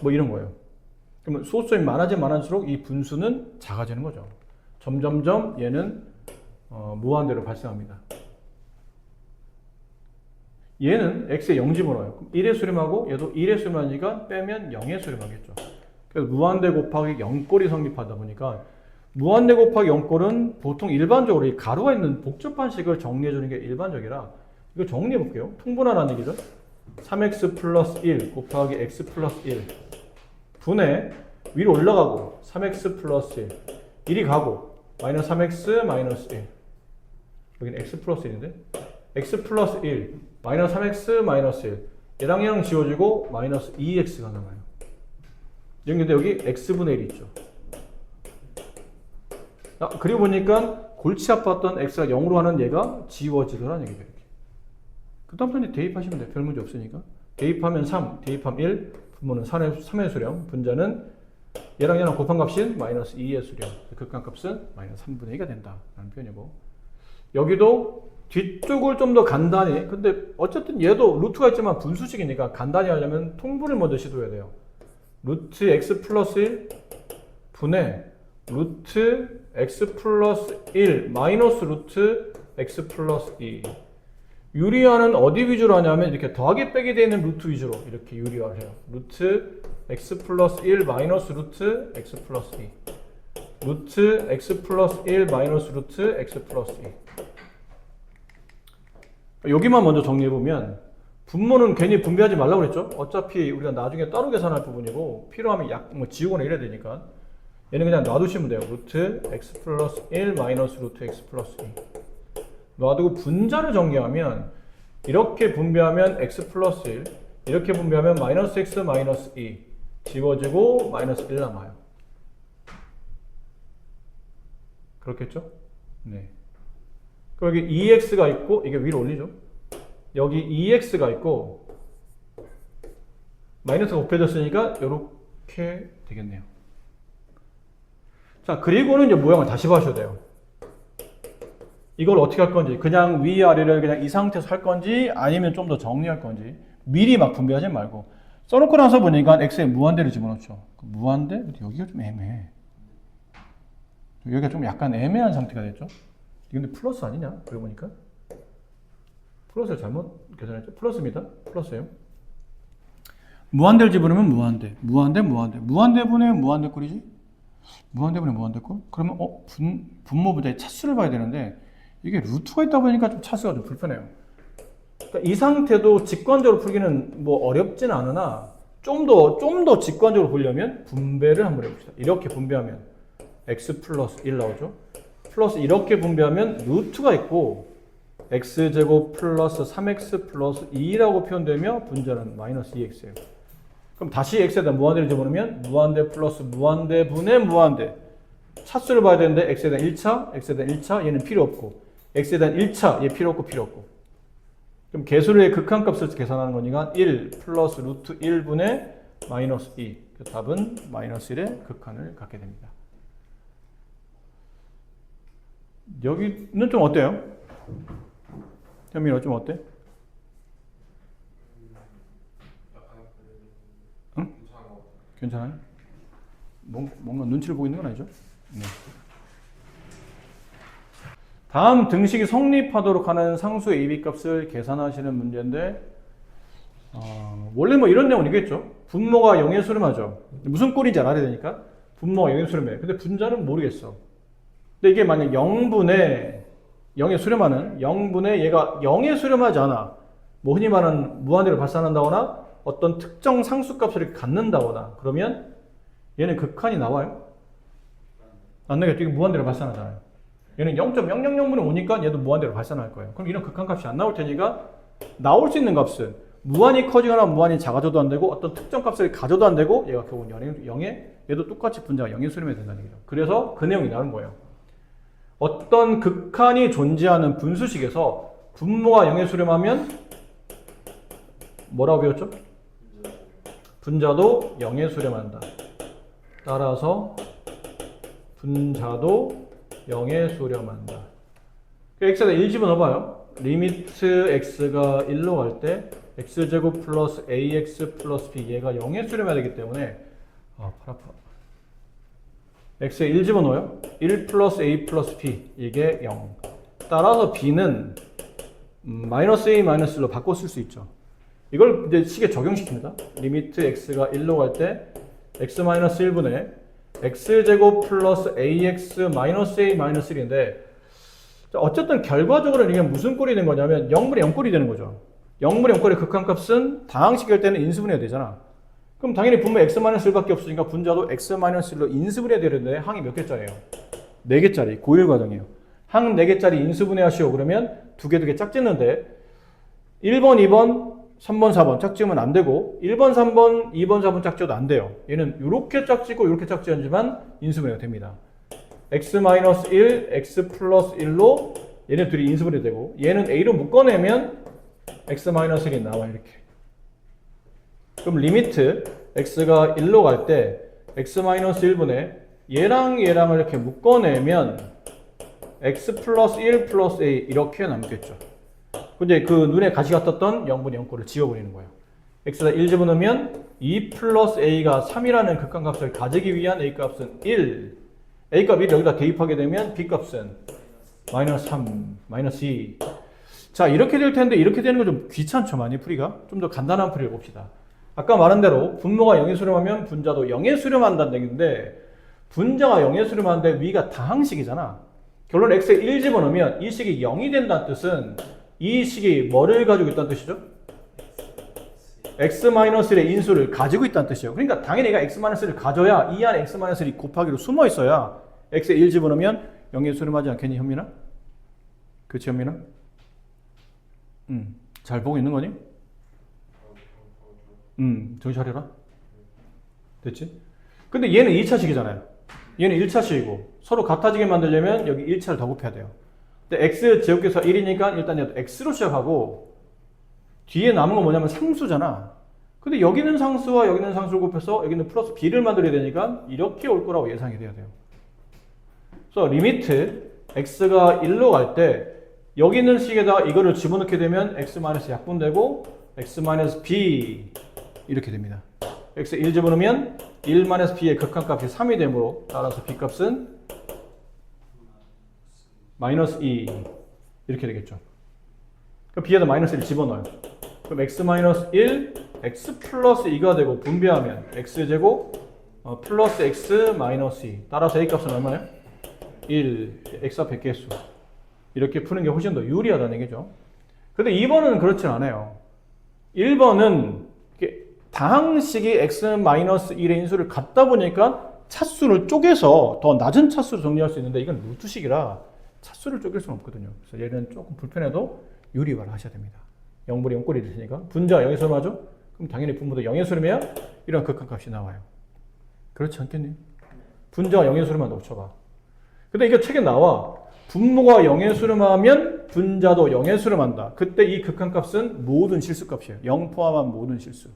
Speaker 1: 뭐 이런 거예요. 그러면 소수점이 많아지면 많아질수록 이 분수는 작아지는 거죠. 점점점 얘는 무한대로 발생합니다. 얘는 x에 0 집어넣어요. 그럼 1의 수렴하고 얘도 1의 수렴하니까 빼면 0의 수렴하겠죠. 그래서 무한대 곱하기 0꼴이 성립하다 보니까 무한대 곱하기 0꼴은 보통 일반적으로 이 가루가 있는 복잡한 식을 정리해 주는 게 일반적이라 이거 정리해 볼게요. 통분하라는 얘기죠. 3x 플러스 1 곱하기 x 플러스 1 분의 위로 올라가고 3x 플러스 1 1이 가고 마이너스 3x 마이너스 1 여기는 x 플러스 1인데 x 플러스 1 마이너스 3x 마이너스 1 얘랑 얘랑 지워지고 마이너스 2x가 남아요. 근데 여기 x분의 1이 있죠. 그리고 보니까 골치 아팠던 x가 0으로 하는 얘가 지워지더라는 얘기죠. 이렇게. 그 다음부터 대입하시면 돼요. 별 문제 없으니까. 대입하면 3, 대입하면 1, 분모는 3의 수렴, 분자는 얘랑 곱한 값인 마이너스 2의 수렴, 극한값은 마이너스 3분의 2가 된다라는 표현이고, 여기도 뒤쪽을 좀 더 간단히, 근데 어쨌든 얘도 루트가 있지만 분수식이니까 간단히 하려면 통분을 먼저 시도해야 돼요. 루트 x 플러스 1 분의 루트 x 플러스 1 마이너스 루트 x 플러스 2. 유리화는 어디 위주로 하냐면 이렇게 더하기 빼기 되어 있는 루트 위주로 이렇게 유리화를 해요. 루트 x 플러스 1 마이너스 루트 x 플러스 2. 루트 x 플러스 1 마이너스 루트 x 플러스 2. 여기만 먼저 정리해보면 분모는 괜히 분배하지 말라고 그랬죠? 어차피 우리가 나중에 따로 계산할 부분이고 필요하면 뭐 지우거나 이래야 되니까 얘는 그냥 놔두시면 돼요. 루트 x 플러스 1 마이너스 루트 x 플러스 2. 놔두고 분자를 정리하면 이렇게 분배하면 x 플러스 1, 이렇게 분배하면 마이너스 x 마이너스 2 지워지고 마이너스 1 남아요. 그렇겠죠? 네. 그럼 여기 2x가 있고 이게 위로 올리죠. 여기 2x가 있고 마이너스가 곱해졌으니까 이렇게 되겠네요. 자, 그리고는 이제 모양을 다시 봐셔야 돼요. 이걸 어떻게 할 건지, 그냥 위아래를 그냥 이 상태에서 할 건지 아니면 좀 더 정리할 건지 미리 막 분배하지 말고 써놓고 나서 보니까 x에 무한대를 집어넣죠. 무한대? 여기가 좀 애매해. 여기가 좀 약간 애매한 상태가 됐죠. 근데 플러스 아니냐? 그러고 보니까 플러스를 잘못 계산했죠. 플러스입니다. 플러스예요. 무한대를 집어넣으면 무한대, 무한대, 무한대, 무한대분의 무한대꼴이지? 무한대분의 무한대꼴? 그러면 분모 분자의 차수를 봐야 되는데 이게 루트가 있다 보니까 좀 차수가 좀 불편해요. 그러니까 이 상태도 직관적으로 풀기는 뭐 어렵진 않으나 좀 더 직관적으로 보려면 분배를 한번 해봅시다. 이렇게 분배하면 x 플러스 1 나오죠. 플러스 이렇게 분배하면 루트가 있고 x제곱 플러스 3x 플러스 2라고 표현되며 분자는 마이너스 2x예요. 그럼 다시 x에다 무한대를 집어넣으면 무한대 플러스 무한대 분의 무한대. 차수를 봐야 되는데 x에 대한 1차, x에 대한 1차 얘는 필요 없고 x에 대한 1차 얘 필요 없고 그럼 개수의 극한값을 계산하는 거니까 1 플러스 루트 1분의 마이너스 2. 그 답은 마이너스 1의 극한을 갖게 됩니다. 여기는 좀 어때요? 현민아 좀 어때? 응? 괜찮아요? 뭔가 눈치를 보고 있는 건 아니죠? 네. 다음 등식이 성립하도록 하는 상수 AB 값을 계산하시는 문제인데 원래 뭐 이런 내용이겠죠. 분모가 0에 수렴하죠. 무슨 꼴인지 알아야 되니까 분모가 0에 수렴해. 근데 분자는 모르겠어. 근데 이게 만약 0분의 0에 수렴하는 0분의 얘가 0에 수렴하지 않아. 뭐 흔히 말하는 무한대로 발산한다거나 어떤 특정 상수값을 갖는다거나 그러면 얘는 극한이 나와요? 안 나겠죠. 이게 무한대로 발산하잖아요. 얘는 0.000분의 5니까 얘도 무한대로 발산할 거예요. 그럼 이런 극한값이 안 나올 테니까 나올 수 있는 값은 무한히 커지거나 무한히 작아져도 안 되고 어떤 특정 값을 가져도 안 되고 얘가 결국은 0에 얘도 똑같이 분자가 0에 수렴해야 된다는 얘기죠. 그래서 그 내용이 나오는 거예요. 어떤 극한이 존재하는 분수식에서 분모가 0에 수렴하면 뭐라고 배웠죠? 분자도 0에 수렴한다. 따라서 분자도 0에 수렴한다. x에다 1 집어넣어봐요. 리미트 x가 1로 갈 때 x제곱 플러스 ax 플러스 b 얘가 0에 수렴해야 되기 때문에 팔 아파. x에 1 집어넣어요. 1 플러스 a 플러스 b 이게 0. 따라서 b는 마이너스 a 마이너스 1로 바꿔 쓸 수 있죠. 이걸 이제 식에 적용시킵니다. 리미트 x가 1로 갈 때 x 마이너스 1분의 x제곱 플러스 ax 마이너스 a 마이너스 1인데 어쨌든 결과적으로 이게 무슨 꼴이 된 거냐면 0분의 0꼴이 되는 거죠. 0분의 0꼴의 극한값은 다항식일 때는 인수분해야 되잖아. 그럼 당연히 분모 x 마이너스 1밖에 없으니까 분자도 x 마이너스 1로 인수분해야 되는데 항이 몇 개짜리예요? 4개짜리 고1 과정이에요. 항 4개짜리 인수분해 하시오. 그러면 2개 짝짓는데 1번, 2번, 3번, 4번 짝지으면 안 되고 1번, 3번, 2번, 4번 짝지어도 안 돼요. 얘는 이렇게 짝지고 이렇게 짝지어야지만 인수분해가 됩니다. x-1, x 플러스 1로 얘네 둘이 인수분해 되고 얘는 a로 묶어내면 x-1이 나와 이렇게. 그럼 리미트 x가 1로 갈 때 x-1분의 얘랑 얘랑을 이렇게 묶어내면 x 플러스 1 플러스 a 이렇게 남겠죠. 근데 그 눈에 가시 같았던 0분의 0꼴을 지워버리는 거예요. x에다 1 집어넣으면 2 플러스 a가 3이라는 극한값을 가지기 위한 a값은 1. a값 1을 여기다 대입하게 되면 b값은 마이너스 3, 마이너스 2. 자, 이렇게 될 텐데 이렇게 되는 거 좀 귀찮죠, 많이 풀이가? 좀 더 간단한 풀이를 봅시다. 아까 말한 대로 분모가 0에 수렴하면 분자도 0에 수렴한다는 얘기인데 분자가 0에 수렴하는데 위가 다항식이잖아. 결론 x에 1 집어넣으면 이 식이 0이 된다는 뜻은 이 식이 뭐를 가지고 있다는 뜻이죠? x-1의 인수를 가지고 있다는 뜻이에요. 그러니까 당연히 얘가 x-1을 가져야 이 안에 x-1이 곱하기로 숨어 있어야 x에 1 집어넣으면 0에 수렴하지 않겠니, 현민아? 그치, 현민아? 잘 보고 있는 거니? 정신 차려라. 됐지? 근데 얘는 2차식이잖아요. 얘는 1차식이고 서로 같아지게 만들려면 여기 1차를 더 곱해야 돼요. 근데 x 제곱계수 1이니까 일단 얘도 x로 시작하고 뒤에 남은 건 뭐냐면 상수잖아. 근데 여기는 상수와 여기는 상수를 곱해서 여기는 플러스 b를 만들어야 되니까 이렇게 올 거라고 예상이 돼야 돼요. 그래서 리미트 x가 1로 갈 때 여기 있는 식에다가 이거를 집어넣게 되면 x- 약분되고 x-b 이렇게 됩니다. x 1 집어넣으면 1-b의 극한값이 3이 되므로 따라서 b값은 마이너스 2 이렇게 되겠죠. 그럼 b에다 마이너스 1 집어넣어요. 그럼 x-1 x 플러스 2가 되고 분배하면 x제곱 플러스 x 마이너스 2 따라서 a값은 얼마예요? 1 x와 백계수 이렇게 푸는 게 훨씬 더 유리하다는 얘기죠. 근데 2번은 그렇진 않아요. 1번은 다항식이 x-1의 인수를 갖다 보니까 차수를 쪼개서 더 낮은 차수로 정리할 수 있는데 이건 루트식이라 차수를 쪼갤 수는 없거든요. 그래서 얘는 조금 불편해도 유리화를 하셔야 됩니다. 0분의 0꼴이 되시니까 분자가 0에 수렴하죠? 그럼 당연히 분모도 0에 수렴해야 이런 극한값이 나와요. 그렇지 않겠니? 분자가 0에 수렴한다고 쳐봐. 근데 이게 책에 나와. 분모가 0에 수렴하면 분자도 0에 수렴한다. 그때 이 극한값은 모든 실수값이에요. 0 포함한 모든 실수.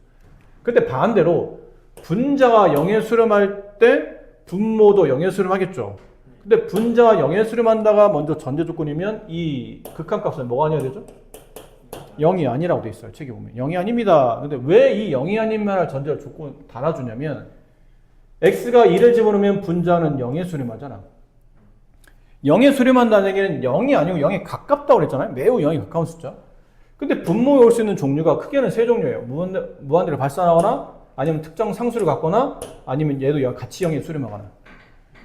Speaker 1: 근데 반대로 분자가 0에 수렴할 때 분모도 0에 수렴하겠죠. 근데 분자가 0에 수렴한다가 먼저 전제 조건이면 이 극한값은 뭐가 아니어야 되죠? 0이 아니라고 돼 있어요. 책에 보면. 0이 아닙니다. 근데 왜 이 0이 아님을 전제를 조건 달아주냐면 x가 2를 집어넣으면 분자는 0에 수렴하잖아. 0에 수렴한다는 얘기는 0이 아니고 0에 가깝다고 그랬잖아요. 매우 0에 가까운 숫자. 근데 분모에 올 수 있는 종류가 크게는 세 종류예요. 무한대로 발산하거나 아니면 특정 상수를 갖거나 아니면 얘도 같이 0에 수렴하거나.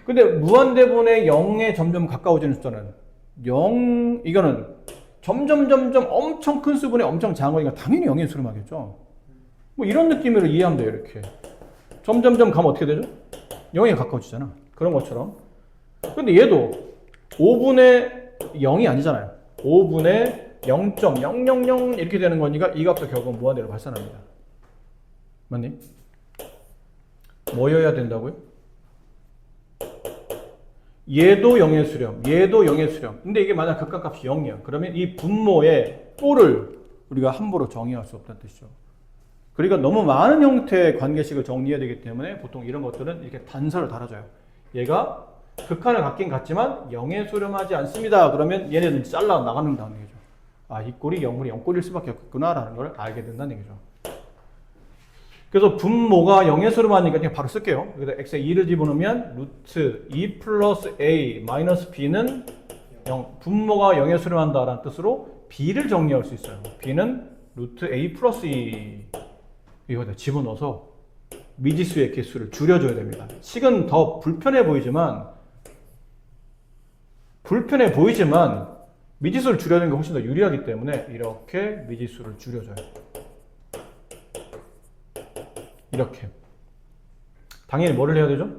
Speaker 1: 근데 무한대분의 0에 점점 가까워지는 숫자는 0, 이거는 점점 엄청 큰 수분에 엄청 작은 거니까 당연히 0에 수렴하겠죠. 뭐 이런 느낌으로 이해하면 돼요. 이렇게. 점점 가면 어떻게 되죠? 0에 가까워지잖아. 그런 것처럼. 근데 얘도 5분의 0이 아니잖아요. 5분의 0.000 이렇게 되는 거니까 이 값도 결국 무한대로 발산합니다. 맞니? 뭐여야 된다고요? 얘도 0의 수렴, 얘도 0의 수렴. 근데 이게 만약 극한값이 0이야. 그러면 이 분모의 꼴을 우리가 함부로 정의할 수 없다는 뜻이죠. 그러니까 너무 많은 형태의 관계식을 정리해야 되기 때문에 보통 이런 것들은 이렇게 단서를 달아줘요. 얘가 극한을 갖긴 갖지만 0에 수렴하지 않습니다. 그러면 얘네는 잘라 나가는다는 얘기죠. 아, 이 꼴이 0분의 0꼴일 수밖에 없구나라는 걸 알게 된다는 얘기죠. 그래서 분모가 0에 수렴하니까 그냥 바로 쓸게요. 그래서 x에 2를 집어넣으면 루트 2 플러스 a 마이너스 b는 0. 분모가 0에 수렴한다라는 뜻으로 b를 정리할 수 있어요. b는 루트 a 플러스 2 이거다 집어넣어서 미지수의 개수를 줄여줘야 됩니다. 식은 더 불편해 보이지만 미지수를 줄여주는 게 훨씬 더 유리하기 때문에 이렇게 미지수를 줄여줘요. 이렇게. 당연히 뭐를 해야 되죠?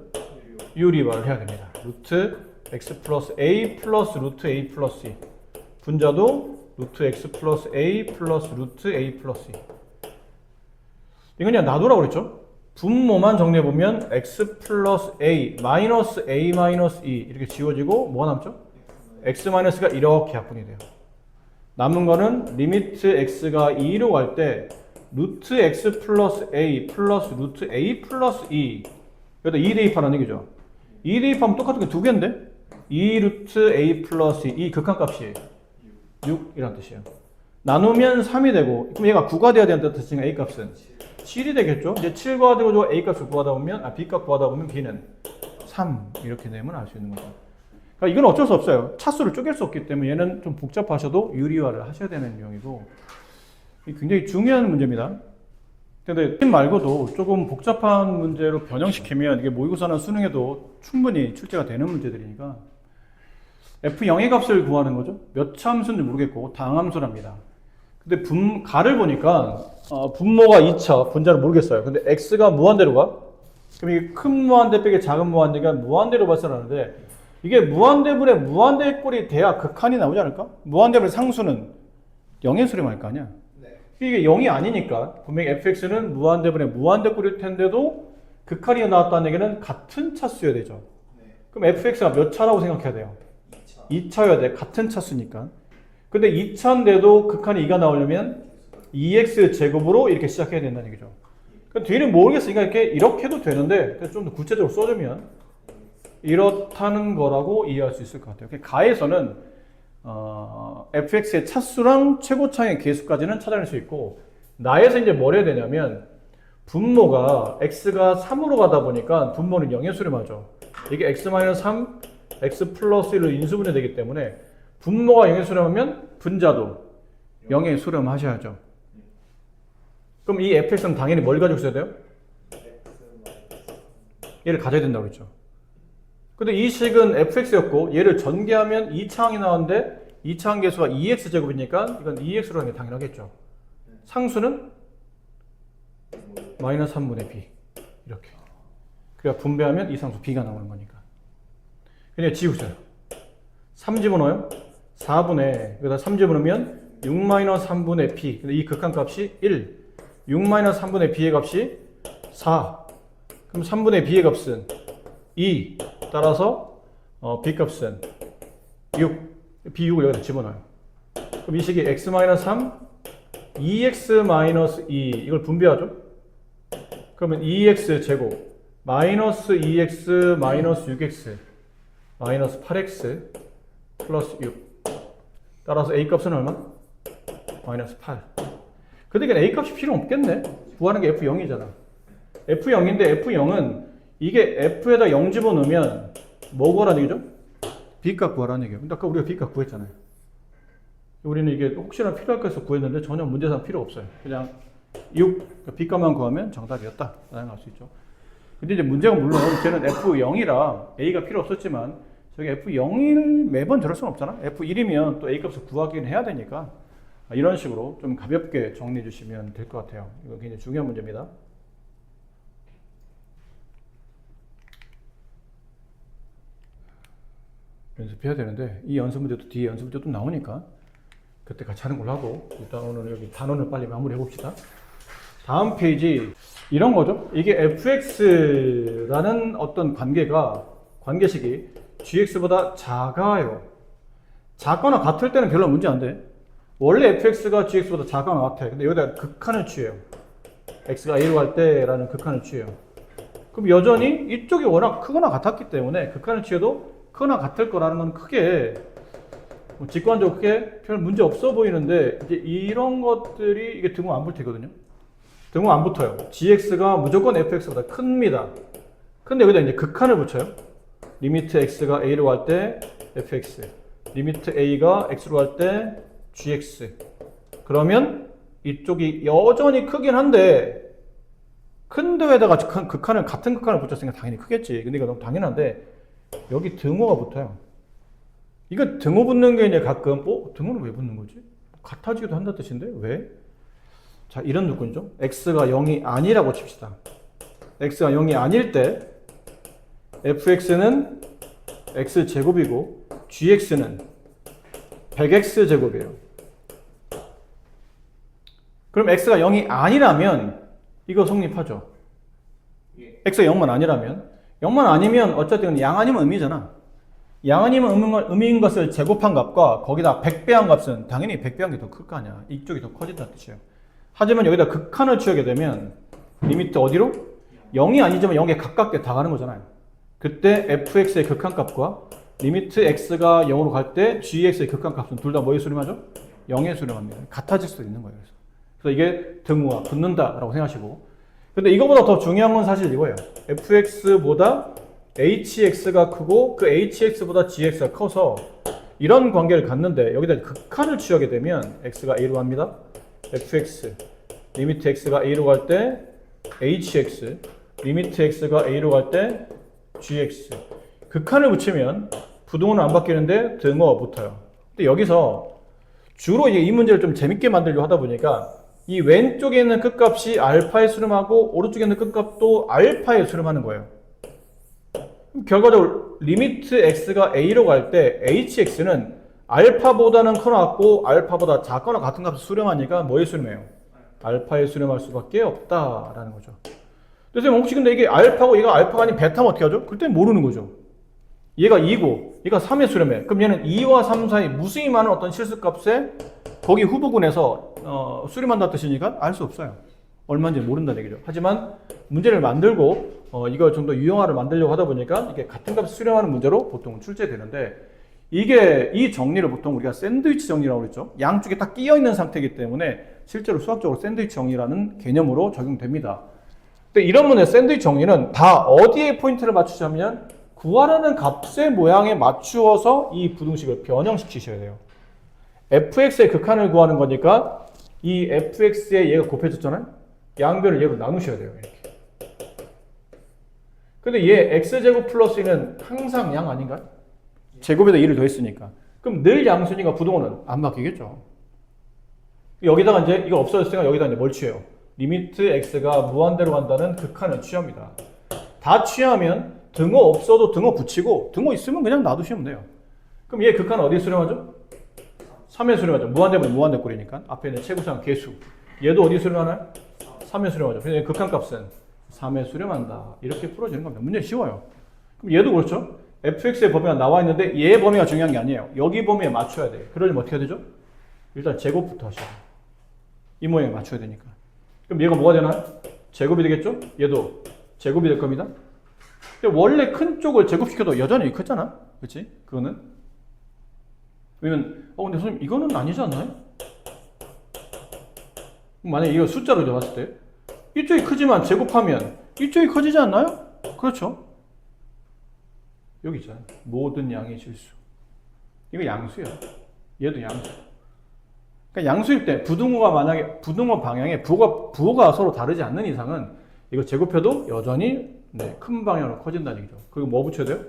Speaker 1: 유리화를 해야 됩니다. 루트 x 플러스 a 플러스 루트 a 플러스 2. 분자도 루트 x 플러스 a 플러스 루트 a 플러스 2. 이건 그냥 놔두라고 그랬죠? 분모만 정리해보면 x 플러스 a 마이너스 a 마이너스 2 이렇게 지워지고 뭐가 남죠? x 마이너스가 이렇게 약분이 돼요. 남은 거는 리미트 x가 2로 갈 때 루트 x 플러스 a 플러스 루트 a 플러스 2 여기다 2 대입하라는 얘기죠. 2 대입하면 똑같은 게 두 개인데 2 루트 a 플러스 2 극한값이 6이란 뜻이에요. 나누면 3이 되고 그럼 얘가 9가 돼야 되는 뜻이니까 a 값은 7이 되겠죠. 이제 7과 되고 a 값을 구하다 보면 b 값 구하다 보면 b는 3 이렇게 되면 알 수 있는 거죠. 그러니까 이건 어쩔 수 없어요. 차수를 쪼갤 수 없기 때문에 얘는 좀 복잡하셔도 유리화를 하셔야 되는 내용이고 굉장히 중요한 문제입니다. 근데 이 말고도 조금 복잡한 문제로 변형시키면 이게 모의고사나 수능에도 충분히 출제가 되는 문제들이니까 F0의 값을 구하는 거죠. 몇 차 함수인지 모르겠고 다항함수랍니다. 근데 가를 보니까 분모가 2차, 분자를 모르겠어요. 근데 x가 무한대로 가? 그럼 이게 큰 무한대 빼기 작은 무한대가 무한대로 발생하는데 이게 무한대분의 무한대 꼴이 돼야 극한이 나오지 않을까? 무한대분의 상수는 0의 수렴할 거 아니야? 네. 이게 0이 아니니까 분명히 fx는 무한대분의 무한대 꼴일 텐데도 극한이 나왔다는 얘기는 같은 차수여야 되죠. 네. 그럼 fx가 몇 차라고 생각해야 돼요? 2차여야 돼. 같은 차수니까. 근데 2차인데도 극한이 2가 나오려면 2x 제곱으로 이렇게 시작해야 된다는 얘기죠. 그러니까 뒤는 모르겠으니까 이렇게 해도 되는데 좀 더 구체적으로 써주면 이렇다는 거라고 이해할 수 있을 것 같아요. 가에서는 fx의 차수랑 최고차의 계수까지는 찾아낼 수 있고 나에서 이제 뭘 해야 되냐면 분모가 x가 3으로 가다 보니까 분모는 0의 수렴하죠. 이게 x-3, x 플러스 1로 인수분해 되기 때문에 분모가 0의 수렴하면 분자도 0의 수렴하셔야죠. 그럼 이 fx는 당연히 뭘 가지고 있어야 돼요? 얘를 가져야 된다고 했죠. 근데 이 식은 fx였고 얘를 전개하면 2차항이 나왔는데 2차항 계수가 2x 제곱이니까 이건 2x로 하는 게 당연하겠죠. 상수는 마이너스 3분의 b 이렇게. 그래야 분배하면 이 상수 b가 나오는 거니까. 그냥 지우세요. 3 집어넣어요. 4분의 여기다 3 집어넣으면 6 마이너스 3분의 b. 근데 이 극한값이 1. 6 마이너스 3분의 b의 값이 4. 그럼 3분의 b의 값은 2. 따라서 b값은 6. b6을 여기다 집어넣어요. 그럼 이 식이 x-3, 2x-2 이걸 분배하죠. 그러면 2x 제곱 마이너스 2x 마이너스 6x 마이너스 8x 플러스 6 따라서 a값은 얼마? 마이너스 8. 근데 a값이 필요 없겠네. 구하는 게 f0이잖아. f0인데 f0은 이게 f에다 0 집어넣으면 뭐 구하라는 얘기죠? b값 구하라는 얘기예요. 근데 아까 우리가 b값 구했잖아요. 우리는 이게 혹시나 필요할 거 해서 구했는데 전혀 문제상 필요 없어요. 그냥 6, b값만 구하면 정답이었다 라는 걸 알 수 있죠. 근데 이제 문제가 물론 쟤는 f0이라 a가 필요 없었지만 저기 f0을 매번 저럴 수는 없잖아. f1이면 또 a값을 구하긴 해야 되니까 이런 식으로 좀 가볍게 정리해 주시면 될 것 같아요. 이거 굉장히 중요한 문제입니다. 연습해야 되는데 이 연습 문제도 뒤에 연습 문제도 나오니까 그때 같이 하는 걸로 하고 일단 오늘 여기 단원을 빨리 마무리해 봅시다. 다음 페이지 이런 거죠. 이게 fx라는 어떤 관계식이 gx보다 작아요. 작거나 같을 때는 별로 문제 안 돼. 원래 fx가 gx보다 작거나 같아. 근데 여기다 극한을 취해요. x가 a로 갈 때라는 극한을 취해요. 그럼 여전히 이쪽이 워낙 크거나 같았기 때문에 극한을 취해도 크거나 같을 거라는 건 크게 직관적으로 크게 별 문제 없어 보이는데 이제 이런 것들이 이게 등호 안 붙거든요. 등호 안 붙어요. gx가 무조건 fx보다 큽니다. 근데 여기다 이제 극한을 붙여요. 리미트 x가 a로 갈 때 fx, 리미트 a가 x로 갈 때 gx. 그러면 이쪽이 여전히 크긴 한데 큰 데에다가 같은 극한을 붙였으니까 당연히 크겠지. 근데 이거 너무 당연한데 여기 등호가 붙어요. 이거 등호 붙는 게 이제 가끔 등호는 왜 붙는 거지? 같아지기도 한다는 뜻인데 왜? 자, 이런 조건이죠. x가 0이 아니라고 칩시다. x가 0이 아닐 때 fx는 x제곱이고 gx는 100x제곱이에요. 그럼 x가 0이 아니라면 이거 성립하죠. x가 0만 아니라면 0만 아니면 어쨌든 양 아니면 음이잖아. 양 아니면 음인 것을 제곱한 값과 거기다 100배한 값은 당연히 100배한 게 더 클 거 아니야. 이쪽이 더 커진다는 뜻이에요. 하지만 여기다 극한을 취하게 되면 리미트 어디로? 0이 아니지만 0에 가깝게 다가는 거잖아요. 그때 fx의 극한값과 리미트 x가 0으로 갈 때 gx의 극한값은 둘 다 뭐에 수렴하죠? 0에 수렴합니다. 같아질 수도 있는 거예요. 그래서 이게 등호와 붙는다라고 생각하시고, 근데 이거보다 더 중요한 건 사실 이거예요. fx보다 hx가 크고 그 hx보다 gx가 커서 이런 관계를 갖는데 여기다 극한을 취하게 되면 x가 a로 갑니다. fx 리미트 x가 a로 갈 때 hx 리미트 x가 a로 갈 때 gx 극한을 붙이면 부등호는 안 바뀌는데 등호가 붙어요. 근데 여기서 주로 이제 이 문제를 좀 재밌게 만들려고 하다 보니까 이 왼쪽에 있는 끝값이 알파에 수렴하고 오른쪽에 있는 끝값도 알파에 수렴하는 거예요. 결과적으로 리미트 x가 a로 갈 때 hx는 알파보다는 커놨고 알파보다 작거나 같은 값을 수렴하니까 뭐에 수렴해요? 알파에 수렴할 수밖에 없다라는 거죠. 그래서 혹시 근데 이게 알파고 얘가 알파가 아닌 베타면 어떻게 하죠? 그때 모르는 거죠. 얘가 2고 얘가 3에 수렴해. 그럼 얘는 2와 3 사이 무수히 많은 어떤 실수값에 거기 후보군에서 수렴한다는 뜻이니까 알 수 없어요. 얼마인지 모른다는 얘기죠. 하지만 문제를 만들고 이걸 좀 더 유형화를 만들려고 하다 보니까 이게 같은 값을 수렴하는 문제로 보통 출제되는데 이게 이 정리를 보통 우리가 샌드위치 정리라고 그랬죠. 양쪽에 딱 끼어 있는 상태이기 때문에 실제로 수학적으로 샌드위치 정리라는 개념으로 적용됩니다. 근데 이런 문제 샌드위치 정리는 다 어디에 포인트를 맞추자면 구하라는 값의 모양에 맞추어서 이 부등식을 변형시키셔야 돼요. fx의 극한을 구하는 거니까 이 fx에 얘가 곱해졌잖아요. 양변을 얘로 나누셔야 돼요. 이렇게. 근데 얘 x제곱 플러스 1은 항상 양 아닌가요? 제곱에다 1을 더했으니까. 그럼 늘 양수니까 부등호는 안 바뀌겠죠. 여기다가 이제 이거 없어졌으니까 여기다 이제 뭘 취해요? 리미트 x가 무한대로 간다는 극한을 취합니다. 다 취하면 등호 없어도 등호 붙이고 등호 있으면 그냥 놔두시면 돼요. 그럼 얘 극한 어디에 수렴하죠? 3에 수렴하죠. 무한대면 무한대 꼴이니까. 앞에 있는 최고상 개수. 얘도 어디에 수렴하나요? 3에 수렴하죠. 그래서 극한값은 3에 수렴한다. 이렇게 풀어지는 겁니다. 문제 쉬워요. 그럼 얘도 그렇죠. fx의 범위가 나와 있는데 얘 범위가 중요한 게 아니에요. 여기 범위에 맞춰야 돼요. 그러려면 어떻게 해야 되죠? 일단 제곱부터 하셔야 돼요. 이 모양에 맞춰야 되니까. 그럼 얘가 뭐가 되나요? 제곱이 되겠죠? 얘도 제곱이 될 겁니다. 근데 원래 큰 쪽을 제곱시켜도 여전히 크잖아. 그렇지? 그거는. 왜냐면 근데 선생님 이거는 아니지 않나요? 만약에 이거 숫자로 잡았을 때 이쪽이 크지만 제곱하면 이쪽이 커지지 않나요? 그렇죠. 여기 있잖아요. 모든 양의 실수. 이거 양수야. 얘도 양수. 그러니까 양수일 때 부등호가 만약에 부등호 방향에 부호가 서로 다르지 않는 이상은 이거 제곱해도 여전히 큰 방향으로 커진다는 얘기죠. 그리고 뭐 붙여야 돼요?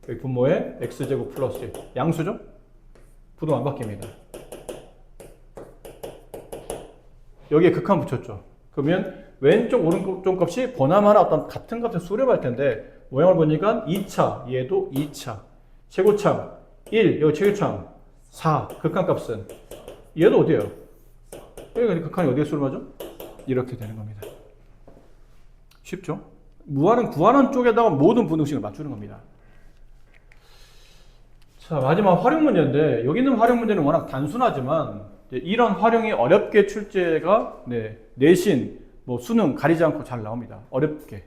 Speaker 1: 여기 분모에 x제곱 플러스 1. 양수죠? 부등호 안 바뀝니다. 여기에 극한 붙였죠. 그러면 왼쪽 오른쪽 값이 보나마나 어떤 같은 값을 수렴할 텐데 모양을 보니까 2차, 얘도 2차. 최고참 1, 여기 최고참 4. 극한값은 얘도 어디예요? 여기가 극한이 어디에 수렴하죠? 이렇게 되는 겁니다. 쉽죠? 구하는 쪽에다가 모든 분등식을 맞추는 겁니다. 자, 마지막 활용 문제인데 여기 있는 활용 문제는 워낙 단순하지만 이런 활용이 어렵게 출제가 내신, 수능 가리지 않고 잘 나옵니다. 어렵게.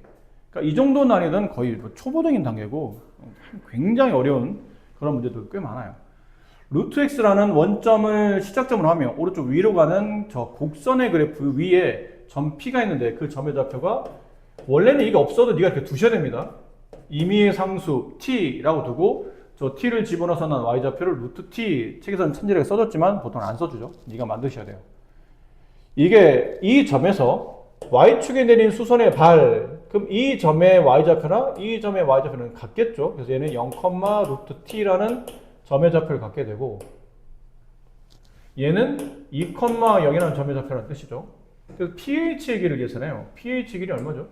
Speaker 1: 그러니까 이 정도 난이도는 거의 초보적인 단계고 굉장히 어려운 그런 문제도 꽤 많아요. 루트 x라는 원점을 시작점으로 하면 오른쪽 위로 가는 저 곡선의 그래프 위에 점 P가 있는데 그 점의 좌표가 원래는 이게 없어도 네가 이렇게 두셔야 됩니다. 임의의 상수 t라고 두고 저 t를 집어넣어서 난 y좌표를 루트 t 책에서는 천지하게 써줬지만 보통 안 써주죠. 네가 만드셔야 돼요. 이게 이 점에서 y축에 내린 수선의 발, 그럼 이 점의 y좌표나 이 점의 y좌표는 같겠죠. 그래서 얘는 0, 루트 t라는 점의 좌표를 갖게 되고 얘는 2, 0이라는 점의 좌표라는 뜻이죠. 그래서 pH의 길을 계산해요. pH 길이 얼마죠?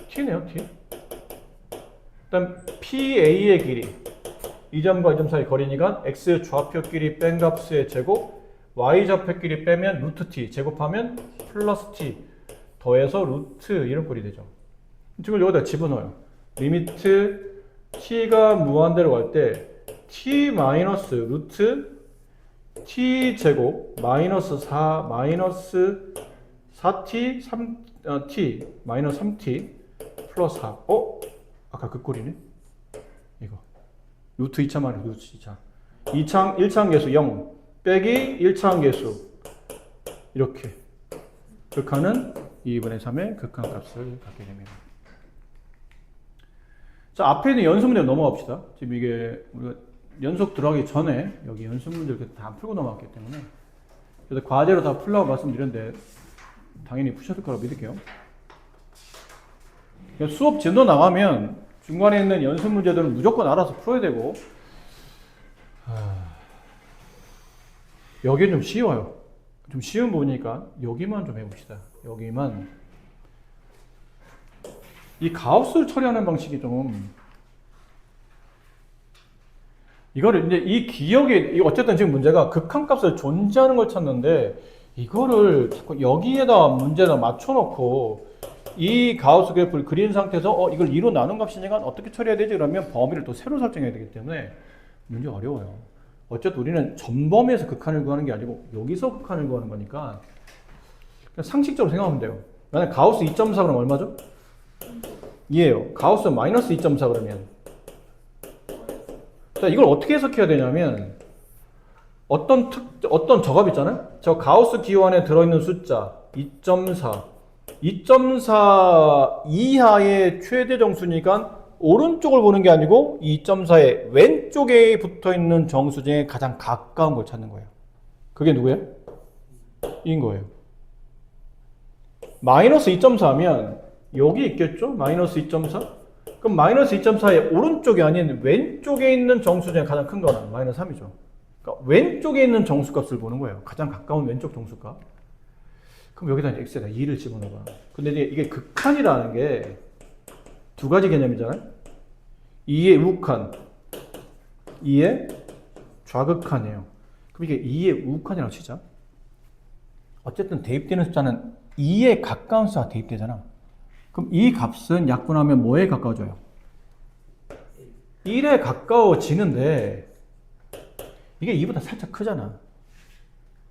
Speaker 1: t네요, t. 일단 PA의 길이 이 점과 이 점 사이 거리니까 X 좌표 길이 뺀 값의 제곱 Y 좌표 길이 빼면 루트 T 제곱하면 플러스 T 더해서 루트 이런 꼴이 되죠. 이걸 여기다 집어넣어요. 리미트 T가 무한대로 갈 때 T 마이너스 루트 t제곱 마이너스 4 마이너스 4t 3t 마이너스 3t 플러스 4. 아까 그 꼴이네. 이거 루트 2차 말이야. 루트 2차. 1차항 계수 0 빼기 1차항 계수 이렇게 극한은 2분의 3의 극한값을 갖게 됩니다. 자, 앞에 있는 연습 문제 넘어갑시다. 지금 이게 우리가 연속 들어가기 전에 여기 연습 문제를 다 풀고 넘어갔기 때문에 그래서 과제로 다 풀라고 말씀드렸는데 당연히 푸셨을 거라고 믿을게요. 수업 진도 나가면 중간에 있는 연습 문제들은 무조건 알아서 풀어야 되고 여기는 좀 쉬워요. 좀 쉬운 부분이니까 여기만 좀 해봅시다. 여기만 이 가우스를 처리하는 방식이 좀 이거를 이제 이 기억에 어쨌든 지금 문제가 극한값을 존재하는 걸 찾는데 이거를 자꾸 여기에다 문제를 맞춰놓고 이 가우스 그래프를 그린 상태에서 이걸 2로 나눈 값이니까 어떻게 처리해야 되지? 그러면 범위를 또 새로 설정해야 되기 때문에 문제 어려워요. 어쨌든 우리는 전범위에서 극한을 구하는 게 아니고 여기서 극한을 구하는 거니까 그냥 상식적으로 생각하면 돼요. 만약 가우스 2.4 그러면 얼마죠? 2예요. 가우스 마이너스 2.4 그러면 자, 이걸 어떻게 해석해야 되냐면 어떤 저값 있잖아요. 저 가우스 기호 안에 들어있는 숫자 2.4 이하의 최대 정수니까 오른쪽을 보는 게 아니고 2.4의 왼쪽에 붙어있는 정수 중에 가장 가까운 걸 찾는 거예요. 그게 누구예요? 인 거예요. 마이너스 2.4면 여기 있겠죠? 마이너스 2.4? 그럼 마이너스 2.4의 오른쪽이 아닌 왼쪽에 있는 정수 중에 가장 큰 거는 마이너스 3이죠. 그러니까 왼쪽에 있는 정수값을 보는 거예요. 가장 가까운 왼쪽 정수값. 그럼 여기다 이제 x에다 2를 집어넣어봐. 근데 이게 극한이라는 게 두 가지 개념이잖아요. 2의 우극한, 2의 좌극한이에요. 그럼 이게 2의 우극한이라고 치자. 어쨌든 대입되는 숫자는 2에 가까운 숫자가 대입되잖아. 그럼 이 값은 약분하면 뭐에 가까워져요? 1에 가까워지는데 이게 2보다 살짝 크잖아.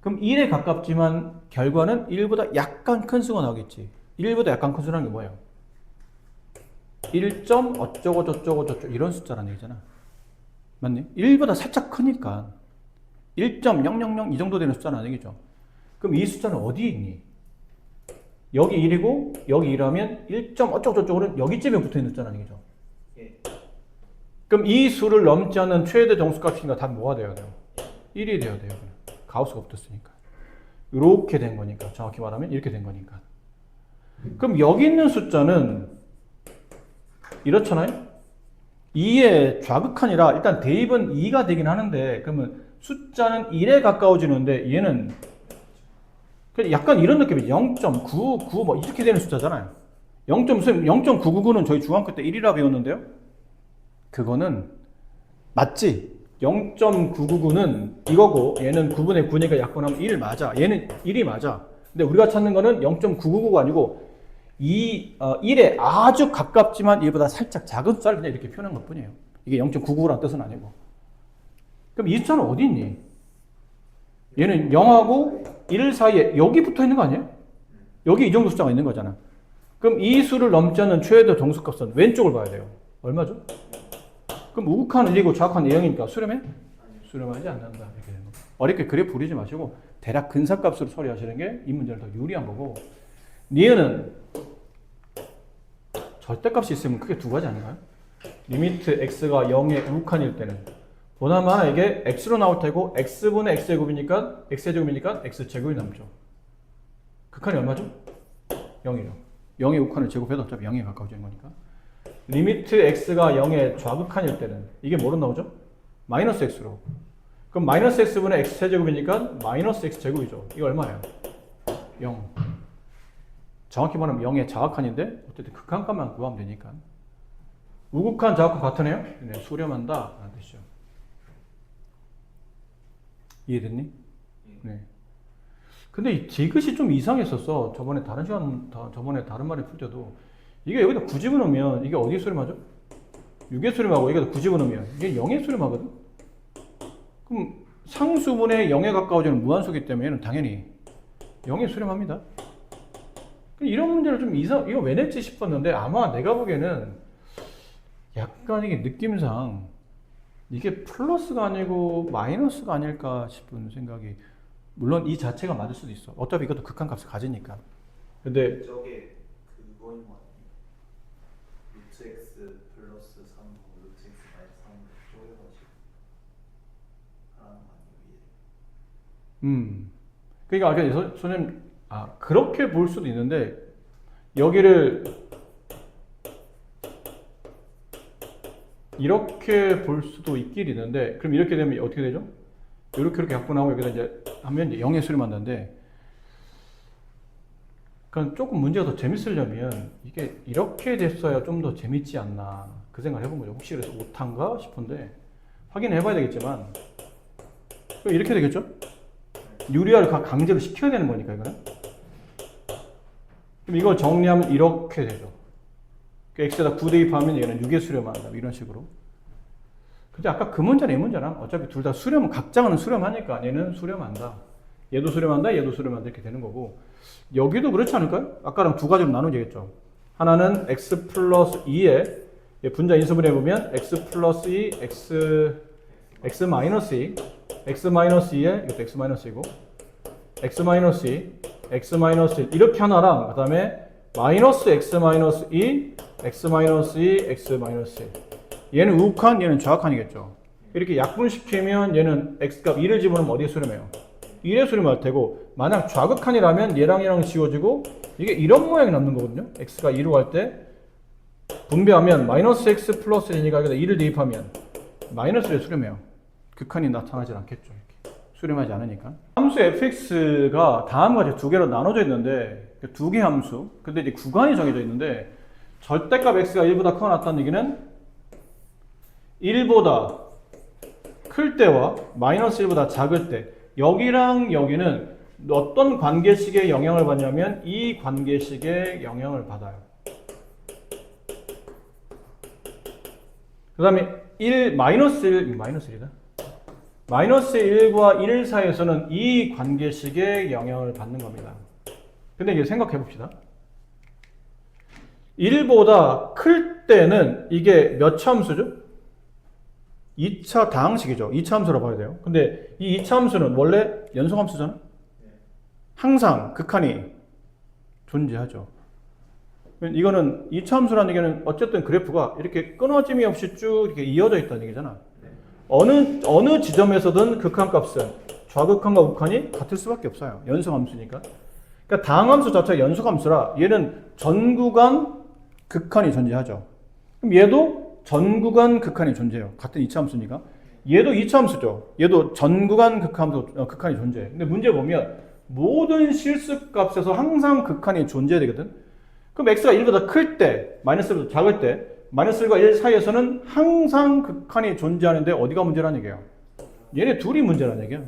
Speaker 1: 그럼 1에 가깝지만 결과는 1보다 약간 큰 수가 나오겠지. 1보다 약간 큰 수라는 게 뭐예요? 1. 어쩌고 저쩌고 이런 숫자라는 얘기잖아. 맞니? 1보다 살짝 크니까 1.000 이 정도 되는 숫자는 아니겠죠. 그럼 이 숫자는 어디에 있니? 여기 1이고 여기 1하면 1. 어쩌고 저쩌고는 여기쯤에 붙어있는 숫자는 아니겠죠. 그럼 이 수를 넘지 않는 최대 정수값이니까 다 뭐가 되어야 돼요? 1이 되어야 돼요. 가우스가 붙었으니까. 이렇게 된 거니까. 정확히 말하면 이렇게 된 거니까. 그럼 여기 있는 숫자는 이렇잖아요. 2의 좌극한이라 일단 대입은 2가 되긴 하는데 그러면 숫자는 1에 가까워지는데 얘는 약간 이런 느낌이에요. 0.99 뭐 이렇게 되는 숫자잖아요. 0.999는 저희 중학교 때 1이라 배웠는데요. 그거는 맞지? 0.999는 이거고 얘는 9분의 9니까 약분하면 1 맞아. 얘는 1이 맞아. 근데 우리가 찾는 거는 0.999가 아니고 1에 아주 가깝지만 1보다 살짝 작은 숫자를 그냥 이렇게 표현한 것 뿐이에요. 이게 0.999라는 뜻은 아니고. 그럼 이 숫자는 어디 있니? 얘는 0하고 1 사이에 여기 붙어 있는 거 아니에요? 여기 이 정도 숫자가 있는 거잖아. 그럼 이 수를 넘지 않는 최대 정수값은 왼쪽을 봐야 돼요. 얼마죠? 그럼 우극한 1이고 좌극한 0이니까 수렴해? 수렴하지 않는다. 이렇게 되는 거. 어렵게 그래프 그리지 마시고 대략 근사값으로 처리하시는 게 이 문제를 더 유리한 거고. 니은은 절대값이 있으면 크게 두 가지 아닌가요? 리미트 x가 0의 우극한일 때는 보나마나 이게 x로 나올 테고 x분의 x제곱이니까 x제곱이니까 x제곱이 남죠. 극한이 얼마죠? 0이죠. 0의 우극한을 제곱해도 어차피 0에 가까워지는 거니까. 리미트 x가 0의 좌극한일 때는 이게 뭐로 나오죠? 마이너스 x로. 그럼 마이너스 x분의 x제곱이니까 마이너스 x제곱이죠. 이거 얼마예요? 0. 정확히 말하면 0의 좌극한인데 어쨌든 극한값만 구하면 되니까. 우극한 좌극한 같은 애요? 네, 수렴한다 라는 뜻이죠. 이해됐니? 네. 근데 이 디귿이 좀 이상했었어. 저번에 다른 말에 풀 때도 이게 여기다 9 집어넣으면 이게 어디에 수렴하죠? 6에 수렴하고 여기다 9 집어넣으면 이게 0에 수렴하거든? 그럼 상수분의 0에 가까워지는 무한수기 때문에 얘는 당연히 0에 수렴합니다. 이런 문제를 좀 이거 왜 냈지 싶었는데 아마 내가 보기에는 약간 이게 느낌상 이게 플러스가 아니고 마이너스가 아닐까 싶은 생각이, 물론 이 자체가 맞을 수도 있어. 어차피 이것도 극한값을 가지니까. 근데
Speaker 2: 저게 그거인 거 아니에요? 루트 x 플러스 3, 루트 x 마이너스 3을 쪼개가지고 하는 거 아니에요?
Speaker 1: 그러니까 선생님 그렇게 볼 수도 있는데 여기를 이렇게 볼 수도 있긴 있는데, 그럼 이렇게 되면 어떻게 되죠? 이렇게 약분하고 여기다 이제 하면 이제 0의 수렴한다는데, 그럼 조금 문제가 더 재밌으려면 이게 이렇게 됐어야 좀 더 재밌지 않나 그 생각을 해본 거죠. 혹시 그래서 오타인가 싶은데 확인해 봐야 되겠지만, 그럼 이렇게 되겠죠? 유리화를 강제로 시켜야 되는 거니까 이거는. 그럼 이걸 정리하면 이렇게 되죠. x에다 9 대입하면 얘는 6에 수렴한다. 이런 식으로. 근데 아까 그 문제나 이 문제랑 어차피 둘 다 수렴은, 각장은 수렴하니까 얘는 수렴한다. 얘도 수렴한다. 얘도 수렴한다. 이렇게 되는 거고. 여기도 그렇지 않을까요? 아까랑 두 가지로 나누겠죠. 하나는 x 플러스 2에 분자 인수분해 보면 x 플러스 2, x 마이너스 2, x 마이너스 2에 이것도 x 마이너스 2고, x 마이너스 2, x 마이너스 1 이렇게 하나랑, 그 다음에 마이너스 x 마이너스 2, x 마이너스 2, x 마이너스 1. 얘는 우극한, 얘는 좌극한이겠죠. 이렇게 약분시키면 얘는 x값 2를 집어넣으면 어디에 수렴해요? 1에 수렴할 테고, 만약 좌극한이라면 얘랑 지워지고 이게 이런 모양이 남는 거거든요. x가 2로 갈 때 분배하면 마이너스 x 플러스 1이니까 여기다 2를 대입하면 마이너스에 수렴해요. 극한이 나타나지 않겠죠. 이렇게 수렴하지 않으니까. 함수 fx가 다음과 같이 두 개로 나눠져 있는데, 두 개 함수, 근데 이제 구간이 정해져 있는데, 절대값 x가 1보다 크거나 같다는 얘기는 1보다 클 때와 마이너스 1보다 작을 때, 여기랑 여기는 어떤 관계식의 영향을 받냐면 이 관계식의 영향을 받아요. 그 다음에 마이너스 1이다. 마이너스 1과 1 사이에서는 이 관계식의 영향을 받는 겁니다. 근데 이제 생각해 봅시다. 1보다 클 때는 이게 몇 차 함수죠? 2차 다항식이죠. 2차 함수라고 봐야 돼요. 근데 이 2차 함수는 원래 연속 함수잖아? 항상 극한이 존재하죠. 이거는 2차 함수라는 얘기는 어쨌든 그래프가 이렇게 끊어짐이 없이 쭉 이렇게 이어져 있다는 얘기잖아. 어느 지점에서든 극한값은 좌극한과 우극한이 같을 수밖에 없어요. 연속 함수니까. 그러니까 다항함수 자체가 연속 함수라 얘는 전 구간 극한이 존재하죠. 그럼 얘도 전 구간 극한이 존재해요. 같은 2차 함수니까. 얘도 2차 함수죠. 얘도 전 구간 극한이 존재해. 근데 문제 보면 모든 실수값에서 항상 극한이 존재해야 되거든. 그럼 x가 1보다 클 때, 마이너스 1보다 작을 때, 마이너스 1과 1 사이에서는 항상 극한이 존재하는데 어디가 문제라는 얘기예요? 얘네 둘이 문제라는 얘기야.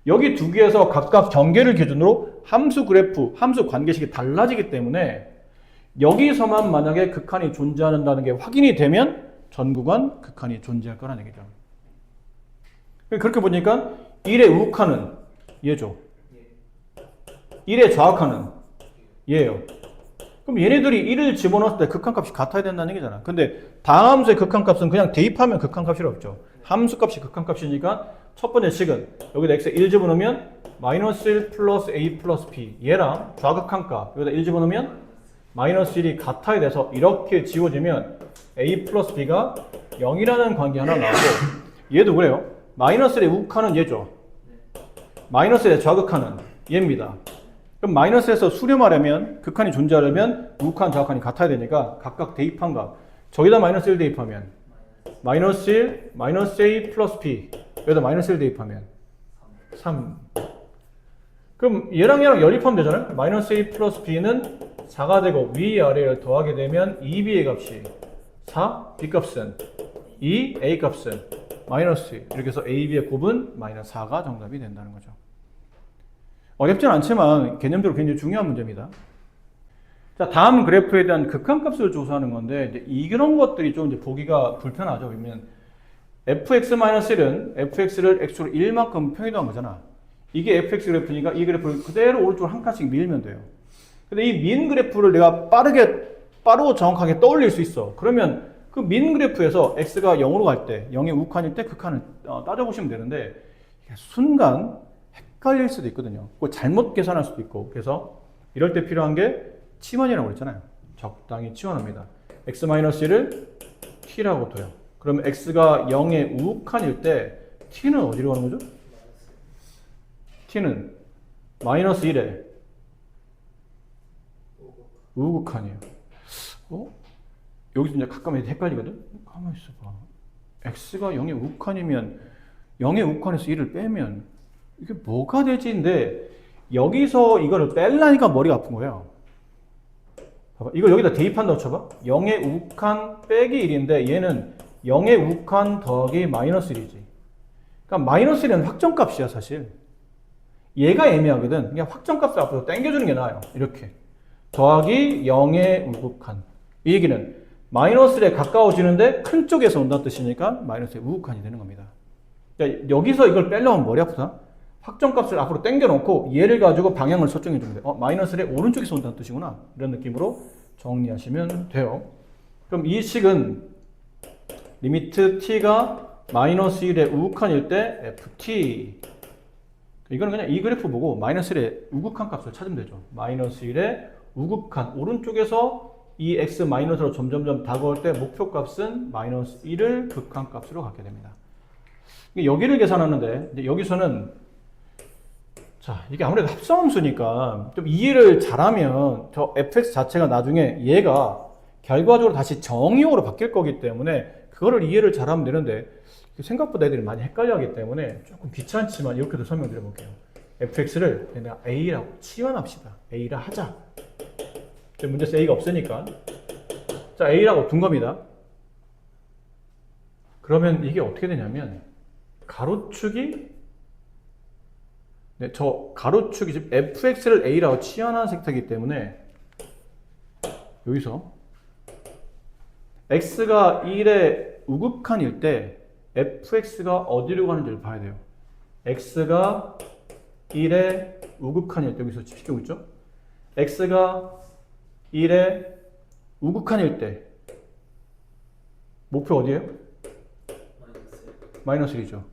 Speaker 1: 여기 두 개에서 각각 경계를 기준으로 함수 그래프, 함수 관계식이 달라지기 때문에 여기서만 만약에 극한이 존재한다는 게 확인이 되면 전 구간 극한이 존재할 거라는 얘기죠. 그렇게 보니까 1의 우극한은 얘죠. 1의 좌극한은 얘예요. 그럼 얘네들이 1을 집어넣었을 때 극한값이 같아야 된다는 얘기잖아. 근데 다함수의 극한값은 그냥 대입하면 극한값이 없죠. 함수값이 극한값이니까 첫 번째 식은 여기다 x에 1 집어넣으면 마이너스 1 플러스 a 플러스 b, 얘랑 좌극한값 여기다 1 집어넣으면 마이너스 1이 같아야 돼서 이렇게 지워지면 a 플러스 b가 0이라는 관계 하나 나오고, 얘도 그래요. 마이너스 1의 우극한은 얘죠. 마이너스 1의 좌극한은 얘입니다. 그럼 마이너스에서 수렴하려면, 극한이 존재하려면 우극한, 좌극한이 같아야 되니까 각각 대입한 값. 저기다 마이너스 1 대입하면 마이너스 1, 마이너스 a 플러스 b, 여기다 마이너스 1 대입하면 3. 그럼 얘랑 연립하면 되잖아요. 마이너스 a 플러스 b는 4가 되고 위아래를 더하게 되면 2b의 값이 4, b값은 2, a값은 마이너스 1. 이렇게 해서 a, b의 곱은 마이너스 4가 정답이 된다는 거죠. 어렵진 않지만 개념적으로 굉장히 중요한 문제입니다. 자, 다음 그래프에 대한 극한값을 조사하는 건데, 이제 이런 것들이 좀 이제 보기가 불편하죠. 그러면 fx-1은 fx를 x로 1만큼 평이동한 거잖아. 이게 fx 그래프니까 이 그래프를 그대로 오른쪽으로 한 칸씩 밀면 돼요. 근데 이 민 그래프를 내가 빠르고 정확하게 떠올릴 수 있어. 그러면 그 민 그래프에서 x가 0으로 갈 때, 0의 우칸일 때 그 칸을 따져보시면 되는데 순간 헷갈릴 수도 있거든요. 그걸 잘못 계산할 수도 있고. 그래서 이럴 때 필요한 게 치환이라고 그랬잖아요. 적당히 치환합니다. x-1을 t라고 둬요. 그러면 x가 0의 우칸일 때 t는 어디로 가는 거죠? t는 마이너스 1에 우극한이에요. 여기서 이제 가끔 헷갈리거든? 가만히 있어봐. x가 0의 우극한이면 0의 우극한에서 1을 빼면 이게 뭐가 되지인데 여기서 이거를 뺄라니까 머리가 아픈 거예요. 봐봐. 이걸 여기다 대입한다고 쳐봐. 0의 우극한 빼기 1인데 얘는 0의 우극한 더하기 마이너스 1이지. 그러니까 마이너스 1은 확정값이야 사실. 얘가 애매하거든. 그냥 확정값을 앞으로 당겨주는 게 나아요. 이렇게. 더하기 0의 우극한. 이 얘기는 마이너스 1에 가까워지는데 큰 쪽에서 온다는 뜻이니까 마이너스의 우극한이 되는 겁니다. 그러니까 여기서 이걸 빼려면 머리 아프다. 확정값을 앞으로 당겨놓고 얘를 가지고 방향을 설정해 주면 돼요. 마이너스 1에 오른쪽에서 온다는 뜻이구나. 이런 느낌으로 정리하시면 돼요. 그럼 이 식은 리미트 t가 마이너스 1에 우극한일 때 ft. 이거는 그냥 이 그래프 보고 마이너스 1의 우극한 값을 찾으면 되죠. 마이너스 1의 우극한 오른쪽에서 이 x 마이너스로 점점점 다가올 때 목표 값은 마이너스 1을 극한 값으로 갖게 됩니다. 여기를 계산하는데 여기서는 자 이게 아무래도 합성함수니까 좀 이해를 잘하면 저 fx 자체가 나중에 얘가 결과적으로 다시 정의역으로 바뀔 거기 때문에 그거를 이해를 잘하면 되는데 생각보다 애들이 많이 헷갈려하기 때문에 조금 귀찮지만 이렇게도 설명드려 볼게요. fx를 내가 a라고 치환합시다. a라 하자. 문제에서 a가 없으니까 자 a라고 둔 겁니다. 그러면 이게 어떻게 되냐면 가로축이 저 가로축이 지금 fx를 a라고 치환한 섹터이기 때문에 여기서 x가 1의 우극한일 때 fx가 어디로 가는지를 봐야 돼요. x가 1의 우극한일 때 여기서 집중하고 있죠. x가 1의 우극한일 때 목표 어디예요? 마이너스 1이죠.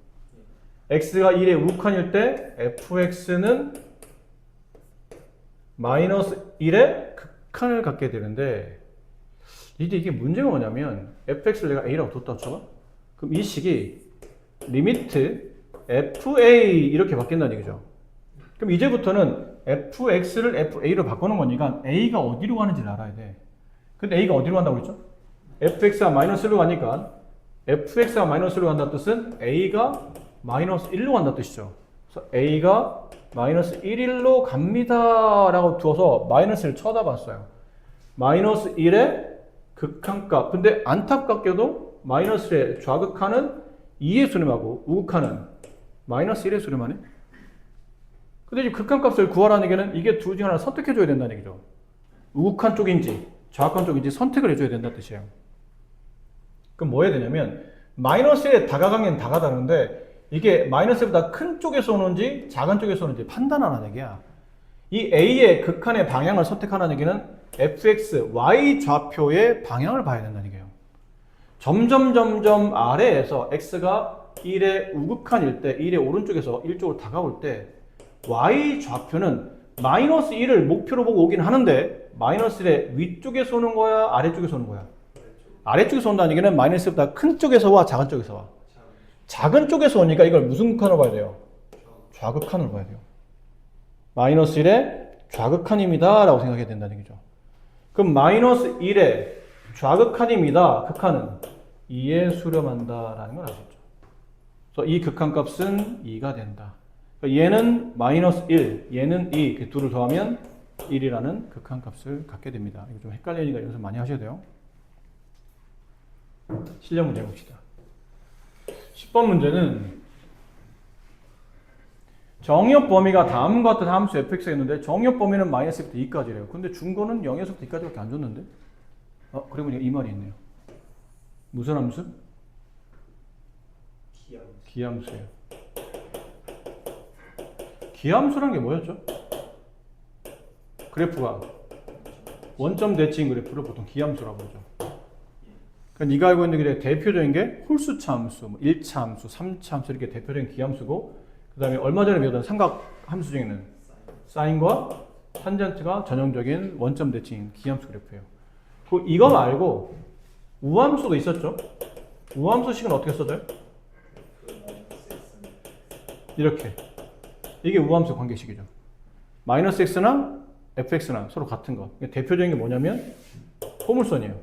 Speaker 1: x가 1의 우극한일 때 fx는 마이너스 1의 극한을 갖게 되는데 이게 문제가 뭐냐면 fx를 내가 a라고 뒀다고 쳐봐. 그럼 이 식이 리미트 fa 이렇게 바뀐다는 얘기죠. 그럼 이제부터는 fx를 fa로 바꾸는 거니까 a가 어디로 가는지를 알아야 돼. 근데 a가 어디로 간다고 그랬죠? fx가 마이너스 1로 가니까 fx가 마이너스 1로 간다는 뜻은 a가 마이너스 1로 간다는 뜻이죠. 그래서 a가 마이너스 1로 갑니다 라고 두어서 마이너스를 쳐다봤어요. 마이너스 1의 극한값. 근데 안타깝게도 마이너스 1의 좌극한은 2의 수렴하고 우극한은 마이너스 1의 수렴하네. 근데 이 극한값을 구하라는 얘기는 이게 둘 중 하나 선택해줘야 된다는 얘기죠. 우극한 쪽인지 좌극한 쪽인지 선택을 해줘야 된다는 뜻이에요. 그럼 뭐 해야 되냐면 마이너스 1에 다가가긴 다가가는데 이게 마이너스보다 큰 쪽에서 오는지 작은 쪽에서 오는지 판단하라는 얘기야. 이 A의 극한의 방향을 선택하라는 얘기는 fx, y 좌표의 방향을 봐야 된다는 얘기예요. 점점 아래에서 x가 1의 우극한일 때 1의 오른쪽에서 1쪽으로 다가올 때 y 좌표는 마이너스 1을 목표로 보고 오긴 하는데 마이너스 1의 위쪽에서 오는 거야? 아래쪽에서 오는 거야? 아래쪽에서 온다는 얘기는 마이너스보다 큰 쪽에서 와? 작은 쪽에서 와? 작은 쪽에서 오니까 이걸 무슨 극한으로 봐야 돼요? 좌극한으로 봐야 돼요. 마이너스 1의 좌극한입니다 라고 생각해야 된다는 얘기죠. 그럼 마이너스 1의 좌극한입니다. 극한은 2에 수렴한다 라는 걸 아시죠? 그래서 이 극한값은 2가 된다. 그러니까 얘는 마이너스 1, 얘는 2, 그 둘을 더하면 1이라는 극한값을 갖게 됩니다. 이거 좀 헷갈리니까 연습 많이 하셔야 돼요. 실력 문제 봅시다. 10번 문제는 정의역 범위가 다음과 같은 함수 fx가 있는데 정의역 범위는 마이너스부터 2까지래요. 근데 준 거는 0에서부터 2까지밖에 안 줬는데? 그래 보니까 이 말이 있네요. 무슨 함수? 기함수예요. 기함수란 게 뭐였죠? 그래프가 원점 대칭 그래프를 보통 기함수라고 그러죠. 그러니까 네가 알고 있는 게 대표적인 게 홀수차 함수, 뭐 1차 함수, 3차 함수 이렇게 대표적인 기함수고, 그 다음에 얼마 전에 배웠던 삼각 함수 중에는 사인과 탄젠트가 전형적인 원점 대칭 기함수 그래프예요. 이거 말고 우함수도 있었죠. 우함수식은 어떻게 써져요? 이렇게. 이게 우함수 관계식이죠. 마이너스 x나 fx나 서로 같은 거. 대표적인 게 뭐냐면 포물선이에요.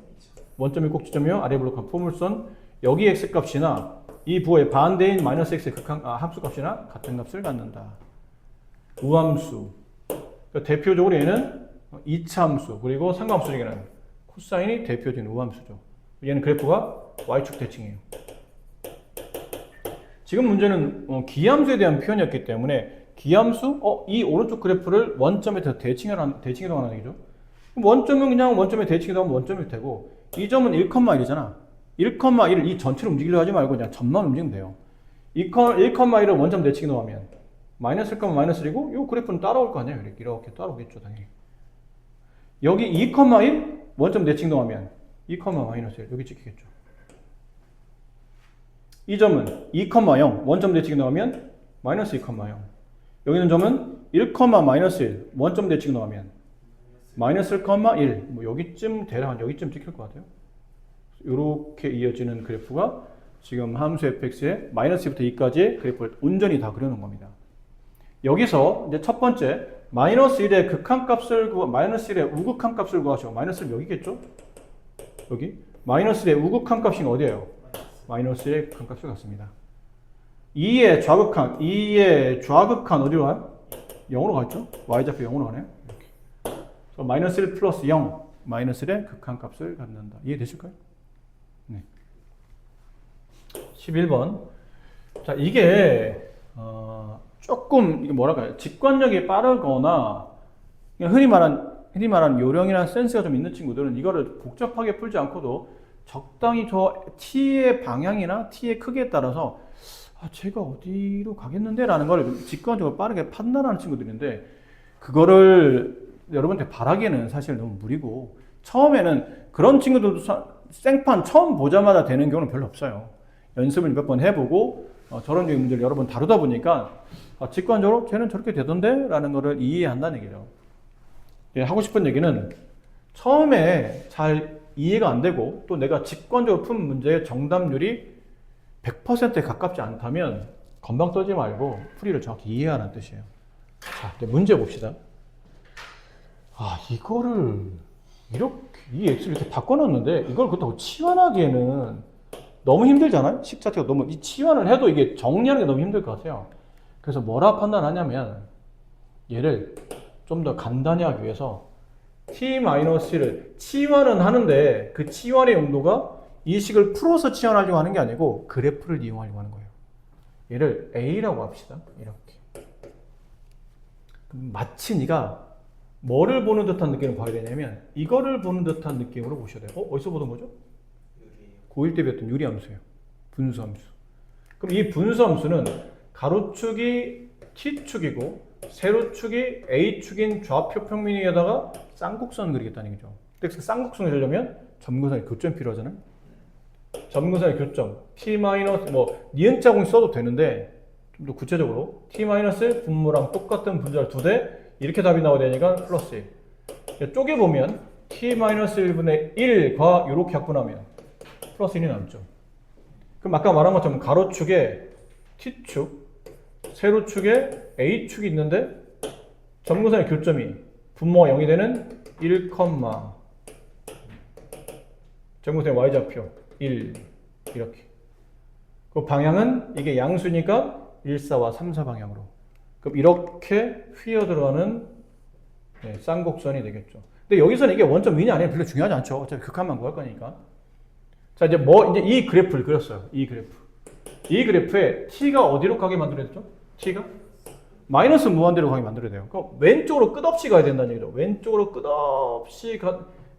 Speaker 1: 원점이 꼭지점이요. 아래 블록한 포물선. 여기 x 값이나 이 부호의 반대인 마이너스 x의 함수 값이나 같은 값을 갖는다. 우함수. 그러니까 대표적으로 얘는 2차 함수, 그리고 상관함수 중에는 코사인이 대표적인 우함수죠. 얘는 그래프가 y축 대칭이에요. 지금 문제는 기함수에 대한 표현이었기 때문에 기함수, 이 오른쪽 그래프를 원점에 대칭해동하는 얘기죠. 원점은 그냥 원점에 대칭해동하면 원점일 테고, 이 점은 1,1이잖아. 1,1을 이 전체를 움직이려 하지 말고 그냥 점만 움직이면 돼요. 1,1을 원점 대칭해동하면 마이너스 1, 마이너스 1이고, 이 그래프는 따라올 거 아니에요. 이렇게 따라오겠죠, 당연히. 여기 2,1 원점 대칭해동하면 2, 마이너스 1 여기 찍히겠죠. 이 점은 2,0 원점 대칭해동하면 마이너스 2,0. 여기 있는 점은 1, 마이너스 1 원점 대칭해동하면 마이너스 1,1. 뭐 여기쯤 대략 여기쯤 찍힐 것 같아요. 이렇게 이어지는 그래프가 지금 함수 fx의 마이너스 2부터 2까지의 그래프를 온전히 다 그려놓은 겁니다. 여기서 이제 첫 번째 마이너스 1의 극한값을 마이너스 1의 우극한값을 구하시고, 마이너스 1 여기겠죠? 여기 마이너스 1의 우극한값이 어디예요? 마이너스 1의 극한값을 갖습니다. 2의 좌극한 어디로 가요? 0으로 가죠? y좌표 0으로 가네요. 이렇게. 그래서 마이너스 1 플러스 0, 마이너스 1의 극한값을 갖는다. 이해되실까요? 네. 11번. 자, 이게 조금 이게 뭐랄까요? 직관력이 빠르거나 그냥 흔히 말하는 요령이나 센스가 좀 있는 친구들은 이거를 복잡하게 풀지 않고도 적당히 저 t의 방향이나 t의 크기에 따라서 제가 어디로 가겠는데? 라는 걸 직관적으로 빠르게 판단하는 친구들인데, 그거를 여러분한테 바라기에는 사실 너무 무리고, 처음에는 그런 친구들도 생판 처음 보자마자 되는 경우는 별로 없어요. 연습을 몇 번 해보고 저런 류의 문제를 여러 번 다루다 보니까 직관적으로 쟤는 저렇게 되던데? 라는 거를 이해한다는 얘기죠. 하고 싶은 얘기는 처음에 잘 이해가 안 되고 또 내가 직관적으로 푼 문제의 정답률이 100%에 가깝지 않다면 건방 떠지 말고 풀이를 정확히 이해하라는 뜻이에요. 자, 이제 문제 봅시다. 이거를 이 x를 이렇게 바꿔놨는데 이걸 그렇다고 치환하기에는 너무 힘들잖아요? 식 자체가 너무, 이 치환을 해도 이게 정리하는 게 너무 힘들 것 같아요. 그래서 뭐라 판단하냐면 얘를 좀 더 간단히 하기 위해서 t-를 치환은 하는데 그 치환의 용도가 이 식을 풀어서 치환하려고 하는 게 아니고 그래프를 이용하려고 하는 거예요. 얘를 A라고 합시다. 이렇게. 마치 네가 뭐를 보는 듯한 느낌을 봐야 되냐면 이거를 보는 듯한 느낌으로 보셔야 돼요. 어디서 보던 거죠? 고1 때 배웠던 유리함수예요. 분수함수. 그럼 이 분수함수는 가로축이 T축이고 세로축이 A축인 좌표 평면 위에다가 쌍곡선을 그리겠다는 얘기죠. 그래서 쌍곡선을 그리려면 점근선의 교점이 필요하잖아요. 점근선의 교점 t 니은자 공식 써도 되는데 좀 더 구체적으로 t 분모랑 똑같은 분자를 두 대 이렇게 답이 나와야 되니까 플러스 1. 쪼개보면 t-1분의 1과 이렇게 약분하면 플러스 1이 남죠. 그럼 아까 말한 것처럼 가로축에 t축, 세로축에 a축이 있는데 점근선의 교점이 분모가 0이 되는 1, 점근선의 y좌표 1 이렇게. 그 방향은 이게 양수니까 1, 4와 3, 4 방향으로. 그럼 이렇게 휘어 들어가는 쌍곡선이 되겠죠. 근데 여기서는 이게 원점 위냐 아니냐 별로 중요하지 않죠. 어차피 극한만 구할 거니까. 자, 이제 이 그래프를 그렸어요. 이 그래프에 t가 어디로 가게 만들어야 되죠? t가 마이너스 무한대로 가게 만들어야 돼요. 그럼 왼쪽으로 끝없이 가야 된다는 얘기죠. 왼쪽으로 끝없이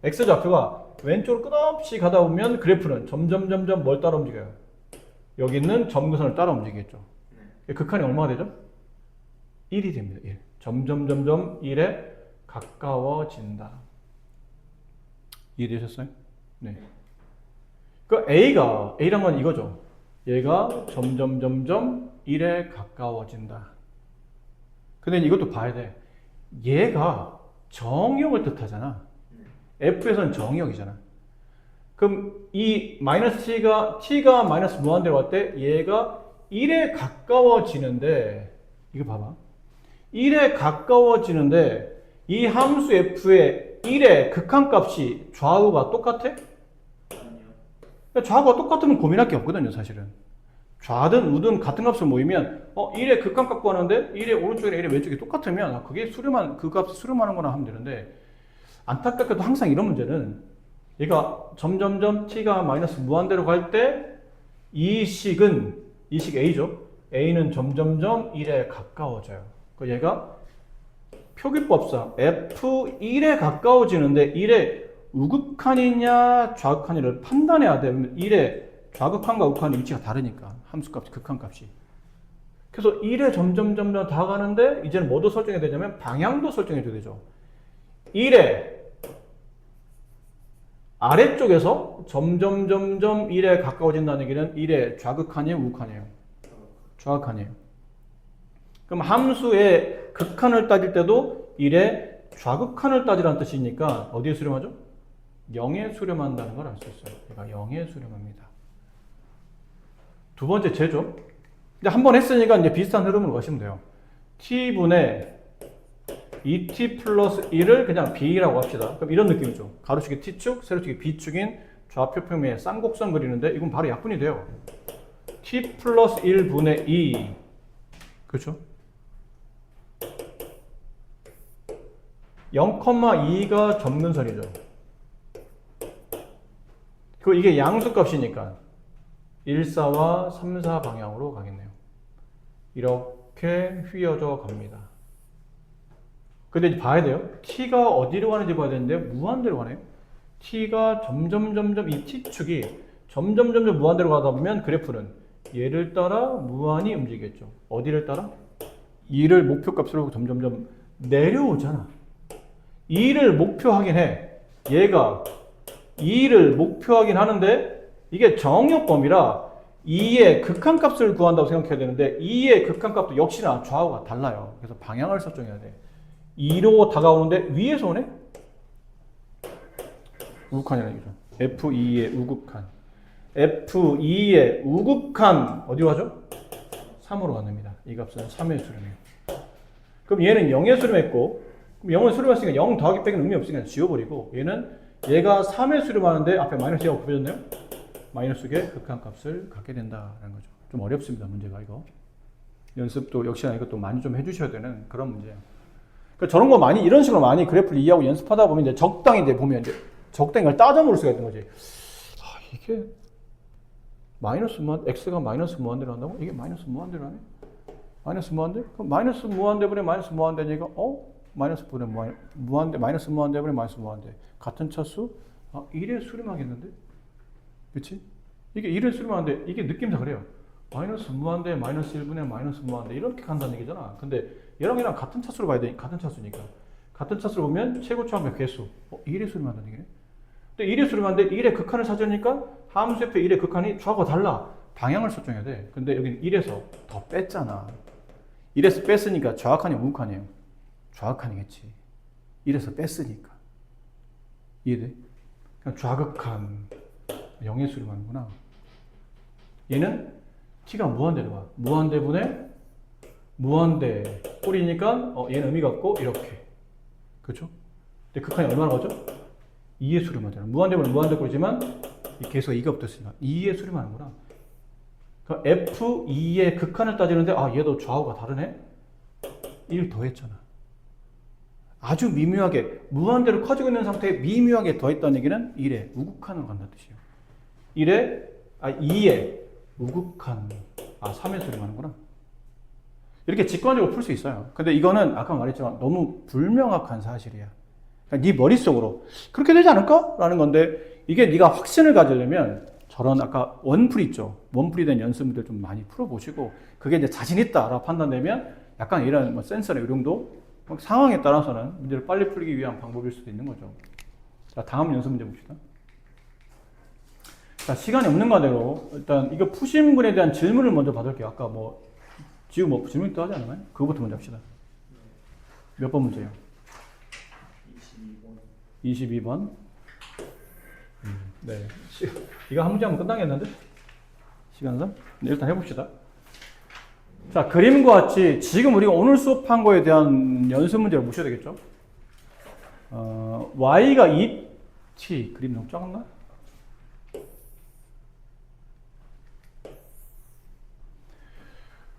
Speaker 1: x좌표가 왼쪽으로 끝없이 가다 보면 그래프는 점점 뭘 따라 움직여요? 여기 있는 점근선을 따라 움직이겠죠.
Speaker 2: 네.
Speaker 1: 극한이 얼마가 되죠? 1이 됩니다. 1. 점점 1에 가까워진다. 이해되셨어요? 네. 그 A란 건 이거죠. 얘가 점점 1에 가까워진다. 근데 이것도 봐야 돼. 얘가 정역을 뜻하잖아. F에서는 정역이잖아. 그럼 이 t가 마이너스 무한대로 갈 때 얘가 1에 가까워지는데 이거 봐봐. 1에 가까워지는데 이 함수 f의 1의 극한값이 좌우가 똑같아?
Speaker 2: 아니요.
Speaker 1: 좌우가 똑같으면 고민할 게 없거든요, 사실은. 좌든 우든 같은 값을 모이면 1의 극한값 구하는데 1의 오른쪽이랑 1의 왼쪽이 똑같으면 그게 수렴한 그 값이 수렴하는 거나 하면 되는데 안타깝게도 항상 이런 문제는 얘가 점점 t가 마이너스 무한대로 갈 때 이 식 A죠. A는 점점 1에 가까워져요. 그 얘가 표기법상 F1에 가까워지는데 1의 우극한이냐 좌극한이냐를 판단해야 되면 1의 좌극한과 우극한의 위치가 다르니까 함수값, 극한값이. 그래서 1에 점점 다 가는데 이제는 뭐도 설정해야 되냐면 방향도 설정해줘야 되죠. 1에 아래쪽에서 점점 1에 가까워진다는 얘기는 1의 좌극한이에요, 우극한이에요? 좌극한이에요. 그럼 함수의 극한을 따질 때도 1의 좌극한을 따지라는 뜻이니까 어디에 수렴하죠? 0에 수렴한다는 걸 알 수 있어요. 얘가 0에 수렴합니다. 두 번째 제죠. 이제 한 번 했으니까 이제 비슷한 흐름으로 가시면 돼요. t분의 2t 플러스 1을 그냥 b라고 합시다. 그럼 이런 느낌이죠. 가로축이 t축, 세로축이 b축인 좌표 평면에 쌍곡선 그리는데 이건 바로 약분이 돼요. t 플러스 1분의 2 그렇죠? 0,2가 점근선이죠. 그리고 이게 양수값이니까 1, 4와 3, 4 방향으로 가겠네요. 이렇게 휘어져 갑니다. 근데 이제 봐야 돼요. t가 어디로 가는지 봐야 되는데 무한대로 가네요. t가 점점 이 t축이 점점 무한대로 가다 보면 그래프는 얘를 따라 무한히 움직이겠죠. 어디를 따라? 2를 목표값으로 점점 내려오잖아. 2를 목표하긴 해. 얘가 2를 목표하긴 하는데 이게 정역범위라 2의 극한값을 구한다고 생각해야 되는데 2의 극한값도 역시나 좌우가 달라요. 그래서 방향을 설정해야 돼. 2로 다가오는데 위에서 오네? 우극한이라는 얘기죠. F2의 우극한. F2의 우극한 어디로 가죠? 3으로 갑니다. 이 값은 3의 수렴이에요. 그럼 얘는 0의 수렴했고 그럼 0을 수렴했으니까 0 더하기 빼기는 의미 없으니까 지워버리고 얘가 3의 수렴하는데 앞에 마이너스 가 곱해졌네요? 마이너스의 극한값을 갖게 된다는 거죠. 좀 어렵습니다. 문제가 이거. 연습도 역시나 이것도 많이 좀 해주셔야 되는 그런 문제예요. 그러니까 저런 거 많이 이런 식으로 많이 그래프를 이해하고 연습하다 보면 이제 적당히 이제 보면 이제 적당히 이걸 따져 물을 수가 있는 거지. 이게 마이너스 무한 x가 마이너스 무한대로 한다고? 이게 마이너스 무한대로 하네? 마이너스 무한대? 그럼 마이너스 무한대분의 마이너스 무한대니까 마이너스 분의 무한대 마이너스 무한대분의 마이너스 무한대 같은 차수? 1에 수렴하겠는데? 그치? 이게 1에 수렴하는데 이게 느낌상 그래요. 마이너스 무한대 마이너스 1분의 마이너스 무한대 이렇게 간다는 얘기잖아. 근데 얘랑 얘랑 같은 차수로 봐야 되니까 같은 차수니까 같은 차수로 보면 최고차함의 개수 1에 수렴한다는 얘기네. 근데 1에 수렴하는데 1의 극한을 찾으니까 함수 F의 1의 극한이 좌우가 달라. 방향을 설정해야 돼. 근데 여기는 1에서 더 뺐잖아. 1에서 뺐으니까 좌극한이 우극한이에요. 좌극한이겠지. 1에서 뺐으니까. 이해돼? 그냥 좌극한 0에 수렴하는구나. 얘는 t가 무한대로 가. 무한대분의 무한대 꼴이니까 얘는 의미가 없고 이렇게. 그렇죠? 근데 극한이 얼마나 가죠? 2에 수렴하잖아. 무한대분의 무한대 꼴이지만 이 개수가 2가 붙었으니까 2에 수렴하는구나. 그러니까 F2의 극한을 따지는데 얘도 좌우가 다르네? 1 더했잖아. 아주 미묘하게 무한대로 커지고 있는 상태에 미묘하게 더했다는 얘기는 1에 우극한으로 간다는 뜻이에요. 2에 우극한 3에 수렴하는구나. 이렇게 직관적으로 풀 수 있어요. 근데 이거는 아까 말했지만 너무 불명확한 사실이야. 그러니까 네 머릿속으로 그렇게 되지 않을까? 라는 건데 이게 네가 확신을 가지려면 저런 아까 원풀이 있죠. 원풀이 된 연습문들 좀 많이 풀어보시고 그게 이제 자신 있다라고 판단되면 약간 이런 뭐 센서나 요령도 상황에 따라서는 문제를 빨리 풀기 위한 방법일 수도 있는 거죠. 자, 다음 연습 문제 봅시다. 자, 시간이 없는 과대로 일단 이거 푸신분에 대한 질문을 먼저 받을게요. 아까 뭐 지금 뭐 질문 또 하지 않았나요? 그거부터 먼저 합시다. 몇 번 문제예요? 22번. 네. 이거 한 문제 하면 끝나겠는데? 시간상? 네, 일단 해봅시다. 자, 그림과 같이 지금 우리가 오늘 수업한 거에 대한 연습 문제를 보셔야 되겠죠? y가 2t, 그림 너무 작았나?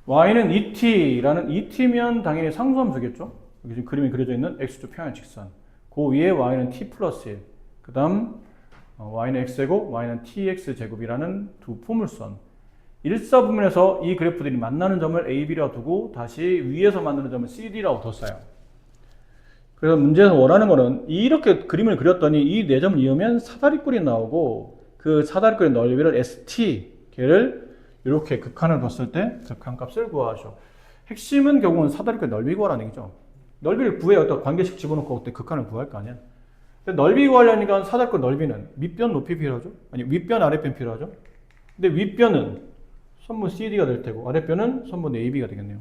Speaker 1: y는 2t라는 2t면 당연히 상수함수겠죠? 여기 지금 그림이 그려져 있는 x축 평행 직선. 그 위에 y는 t 플러스 1. 그 다음 y는 x제곱, y는 tx 제곱이라는 두 포물선. 일사분면에서 이 그래프들이 만나는 점을 a, b라고 두고 다시 위에서 만나는 점을 cd라고 뒀어요. 그래서 문제에서 원하는 거는 이렇게 그림을 그렸더니 이 네 점을 이으면 사다리꼴이 나오고 그 사다리꼴의 넓이를 st, 걔를 이렇게 극한을 뒀을 때 극한값을 구하죠. 핵심은 결국은 사다리꼴 넓이 구하라는 얘기죠. 넓이를 구해야 어떤 관계식 집어넣고 그때 극한을 구할 거 아니야. 넓이 구하려니까 사다리꼴 넓이는 밑변 높이 필요하죠. 아니 윗변 아랫변 필요하죠. 근데 윗변은 선분 CD가 될 테고 아랫변은 선분 AB가 되겠네요.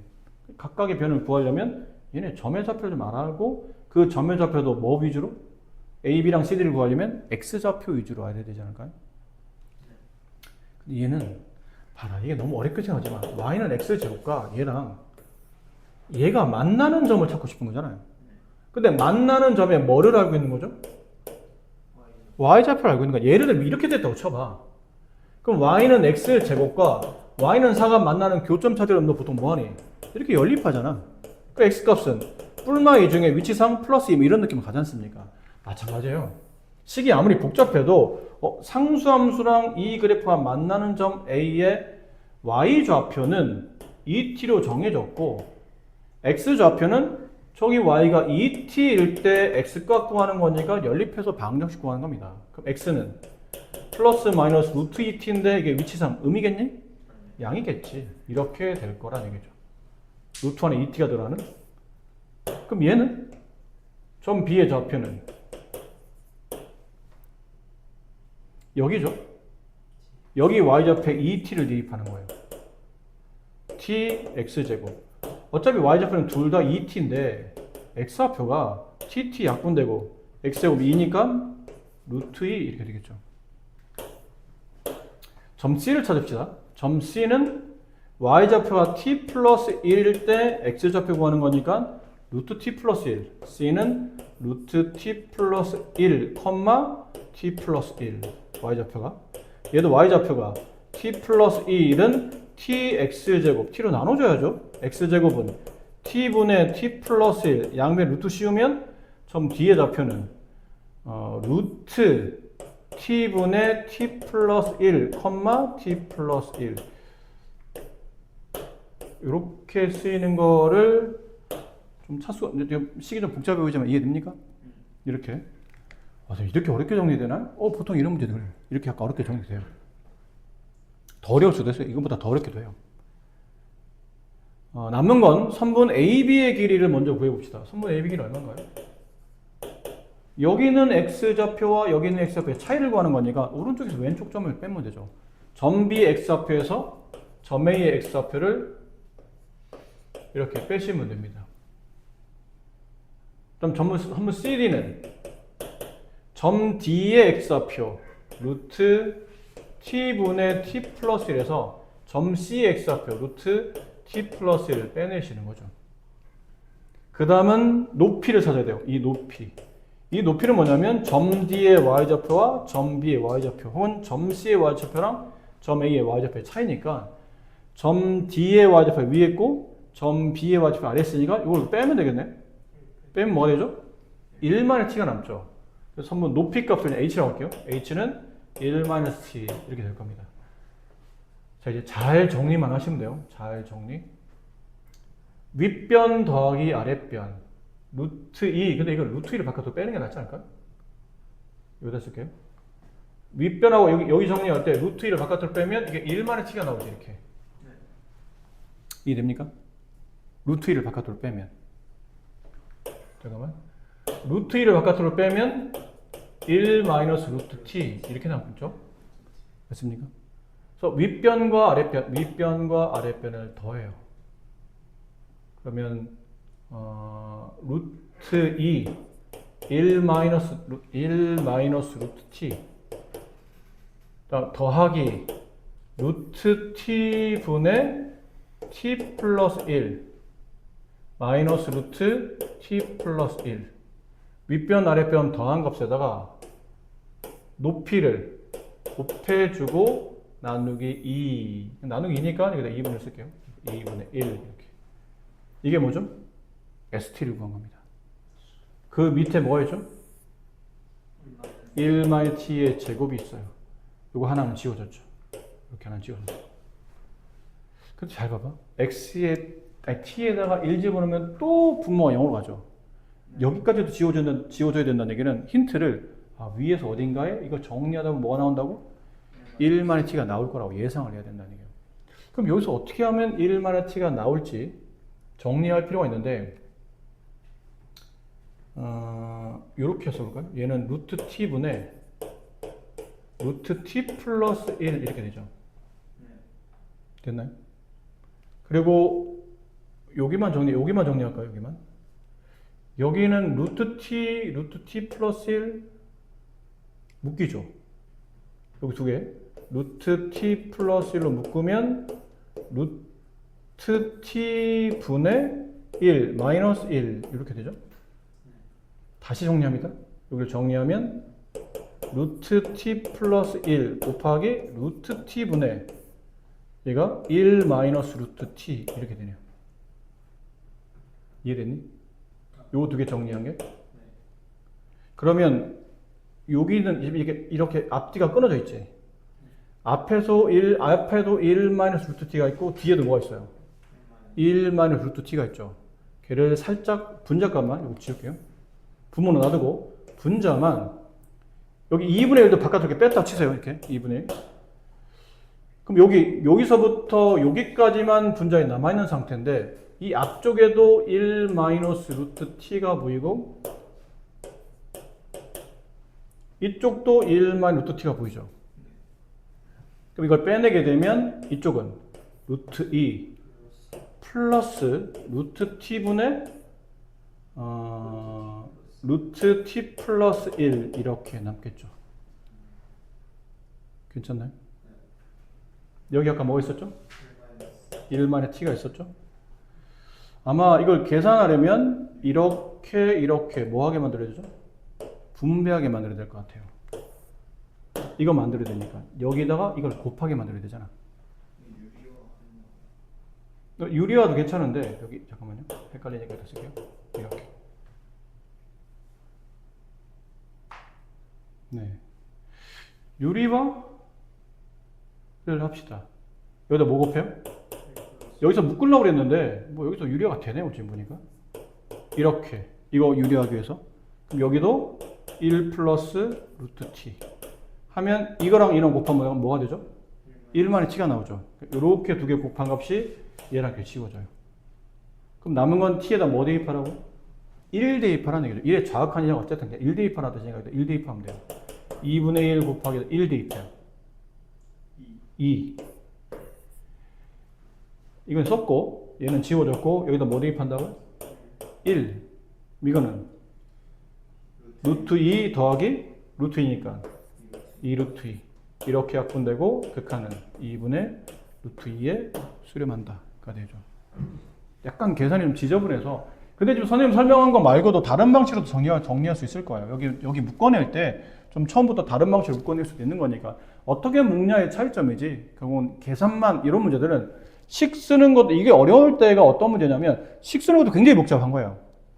Speaker 1: 각각의 변을 구하려면 얘네 점의 좌표를 좀 알아고 그 점의 좌표도 뭐 위주로? AB랑 CD를 구하려면 X좌표 위주로 알아야 되지 않을까요? 근데 얘는 봐라, 이게 너무 어렵게 생각하지만 Y는 X제곱과 얘가 만나는 점을 찾고 싶은 거잖아요. 근데 만나는 점에 뭐를 알고 있는 거죠? Y좌표를 알고 있는 거야. 예를 들면 이렇게 됐다고 쳐봐. 그럼 Y는 X제곱과 Y는 4가 만나는 교점 찾으려면 너 보통 뭐하니? 이렇게 연립하잖아. 그 X값은 뿔마 이 중에 위치상 플러스 2 이런 느낌을 가지 않습니까? 마찬가지예요. 식이 아무리 복잡해도 상수함수랑 이 그래프가 만나는 점 A의 Y좌표는 2t로 정해졌고 X좌표는 저기 Y가 2t일 때 X값 구하는 거니까 연립해서 방정식 구하는 겁니다. 그럼 X는 플러스 마이너스 루트 2t인데 이게 위치상 음이겠니? 양이겠지. 이렇게 될 거라는 얘기죠. 루트 안에 2t가 들어가는? 그럼 얘는? 점 B의 좌표는? 여기죠. 여기 Y좌표에 2t를 대입하는 거예요. t, x제곱. 어차피 Y좌표는 둘 다 2t인데 X좌표가 tt 약분되고 X제곱 2니까 루트 2 이렇게 되겠죠. 점 C를 찾읍시다. 점 C는 Y좌표가 t 플러스 1일 때 X좌표 구하는 거니까 루트 t 플러스 1. C는 루트 t 플러스 1, t 플러스 1. Y좌표가. 얘도 Y좌표가 t 플러스 1은 tx제곱. t로 나눠줘야죠. x제곱은 t분의 t 플러스 1. 양변 루트 씌우면 점 D의 좌표는 루트 t분의 t 플러스 1, t 플러스 1. 이렇게 쓰이는 거를 좀 차수가, 식이 좀 복잡해 보이지만 이해됩니까? 이렇게. 이렇게 어렵게 정리되나요? 보통 이런 문제들 이렇게 약간 어렵게 정리돼요. 더 어려울 수도 있어요. 이것보다 더 어렵게 돼요. 남는 건 선분 AB의 길이를 먼저 구해봅시다. 선분 AB 길이 얼마인가요? 여기는 X좌표와 여기는 X좌표의 차이를 구하는 거니까 오른쪽에서 왼쪽 점을 빼면 되죠. 점 B X좌표에서 점 A의 X좌표를 이렇게 빼시면 됩니다. 그럼 선분 CD는 점 D의 X좌표 루트 t분의 t 플러스 1에서 점 C의 X좌표 루트 t 플러스 1을 빼내시는 거죠. 그 다음은 높이를 찾아야 돼요. 이 높이. 이 높이는 뭐냐면 점 D의 Y좌표와 점 B의 Y좌표 혹은 점 C의 Y좌표랑 점 A의 Y좌표의 차이니까 점 D의 Y좌표 위에 있고 점 B의 Y좌표 아래에 있으니까 이걸 빼면 되겠네. 빼면 뭐가 되죠? 1만의 t가 남죠. 그래서 한번 높이 값을 h라고 할게요. h는 1-t 이렇게 될 겁니다. 자, 이제 잘 정리만 하시면 돼요. 잘 정리. 윗변 더하기 아랫변 루트 2. 근데 이거 루트 2를 바꿔서 빼는 게 낫지 않을까요? 여기다 쓸게요. 윗변하고 여기 정리할 때 루트 2를 바깥으로 빼면 이게 1만의 t가 나오지 이렇게. 이해됩니까? 루트 2를 바깥으로 빼면. 잠깐만. 루트 2를 바깥으로 빼면 1 마이너스 루트 t 이렇게 나오죠. 맞습니까? 그래서 윗변과 아랫변을 더해요. 그러면 루트 2 1 마이너스 루트 t 더하기 루트 t 분의 t 플러스 1 마이너스 루트 t 플러스 1 윗변 아랫변 더한 값에다가 높이를 곱해주고 나누기 2 나누기 2니까 여기다 2분을 쓸게요. 2분의 1 이렇게. 이게 뭐죠? ST를 구한 겁니다. 그 밑에 뭐가 있죠? 1-t의 제곱이 있어요. 이거 하나는 지워졌죠. 이렇게 하나는 지워졌죠. 근데 잘 봐봐. t에다가 1 집어넣으면 또 분모가 0으로 가죠. 여기까지도 지워져야 된다는 얘기는 힌트를 위에서 어딘가에 이거 정리하다 보면 뭐가 나온다고? 1-t가 나올 거라고 예상을 해야 된다는 얘기예요. 그럼 여기서 어떻게 하면 1-t가 나올지 정리할 필요가 있는데 이렇게 써볼까요? 얘는 루트 t분의 루트 t 플러스 1 이렇게 되죠. 됐나요? 그리고 여기만 정리할까요? 여기는 루트 t 플러스 1 묶이죠. 여기 두 개. 루트 t 플러스 1로 묶으면 루트 t 분의 1 마이너스 1 이렇게 되죠. 다시 정리합니다. 여기를 정리하면 루트 t 플러스 1 곱하기 루트 t 분의 얘가 1 마이너스 루트 t 이렇게 되네요. 이해됐니? 요 두 개 정리한 게? 그러면 여기는 이렇게 앞뒤가 끊어져 있지. 앞에도 1 마이너스 루트 t가 있고 뒤에도 뭐가 있어요? 1 마이너스 루트 t가 있죠. 걔를 살짝 분자값만 여기 지울게요. 부모는 놔두고 분자만 여기 2분의 1도 바깥으로 이렇게 뺐다 치세요. 이렇게 2분의 1. 그럼 여기서부터 여기까지만 분자에 남아있는 상태인데 이 앞쪽에도 1 마이너스 루트 t가 보이고 이쪽도 1 마이너스 루트 t가 보이죠. 그럼 이걸 빼내게 되면 이쪽은 루트 2 플러스 루트 t분의 루트 t 플러스 1 이렇게 남겠죠. 괜찮나요? 여기 아까 뭐 있었죠? 1만의 t가 있었죠? 아마 이걸 계산하려면 이렇게 뭐하게 만들어야 되죠? 분배하게 만들어야 될 것 같아요. 이거 만들어야 되니까 여기다가 이걸 곱하게 만들어야 되잖아. 유리화도 괜찮은데 여기 잠깐만요. 헷갈리니까 이렇게 쓸게요. 이렇게. 네. 유리화를 합시다. 여기다 뭐 곱해요? 여기서 묶으려고 그랬는데 뭐 여기서 유리화가 되네요. 지금 보니까 이렇게 이거 유리하기 위해서 그럼 여기도 1 플러스 루트 t 하면 이거랑 이랑 곱하면 뭐가 되죠? 1만의 t가 나오죠. 이렇게 두 개 곱한 값이 얘랑 이렇게 지워져요. 그럼 남은 건 t에다 뭐 대입하라고? 1 대입하라는 얘기죠. 1의 좌극한 이상 어쨌든 1 대입하라는 생각이다. 1 대입하면 돼요. 2분의 1 곱하기 1 대입해요. 2. 이건 썼고 얘는 지워졌고 여기다 뭐 대입한다고요? 1. 이거는 루트 2 더하기 루트 2니까 2 루트 2 이렇게 약분되고 극한은 2분의 루트 2에 수렴한다가 되죠. 약간 계산이 좀 지저분해서 근데 지금 선생님 설명한 거 말고도 다른 방식으로도 정리할 수 있을 거예요. 여기 묶어낼 때 좀 처음부터 다른 방식으로 묶어낼 수도 있는 거니까 어떻게 묶냐의 차이점이지 결국은 계산만 이런 문제들은 식 쓰는 것도 이게 어려울 때가 어떤 문제냐면 식 쓰는 것도 굉장히 복잡한 거예요.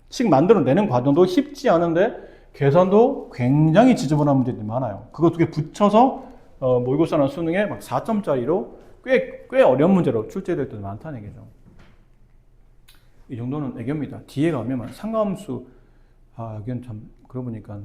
Speaker 1: 식 만들어내는 과정도 쉽지 않은데 계산도 굉장히 지저분한 문제들이 많아요. 그거 두 개 붙여서 모의고사나 수능에 막 4점짜리로 꽤 어려운 문제로 출제될 때도 많다는 얘기죠. 이 정도는 애교입니다. 뒤에 가면 상가함수 여기는 참 그러고 보니까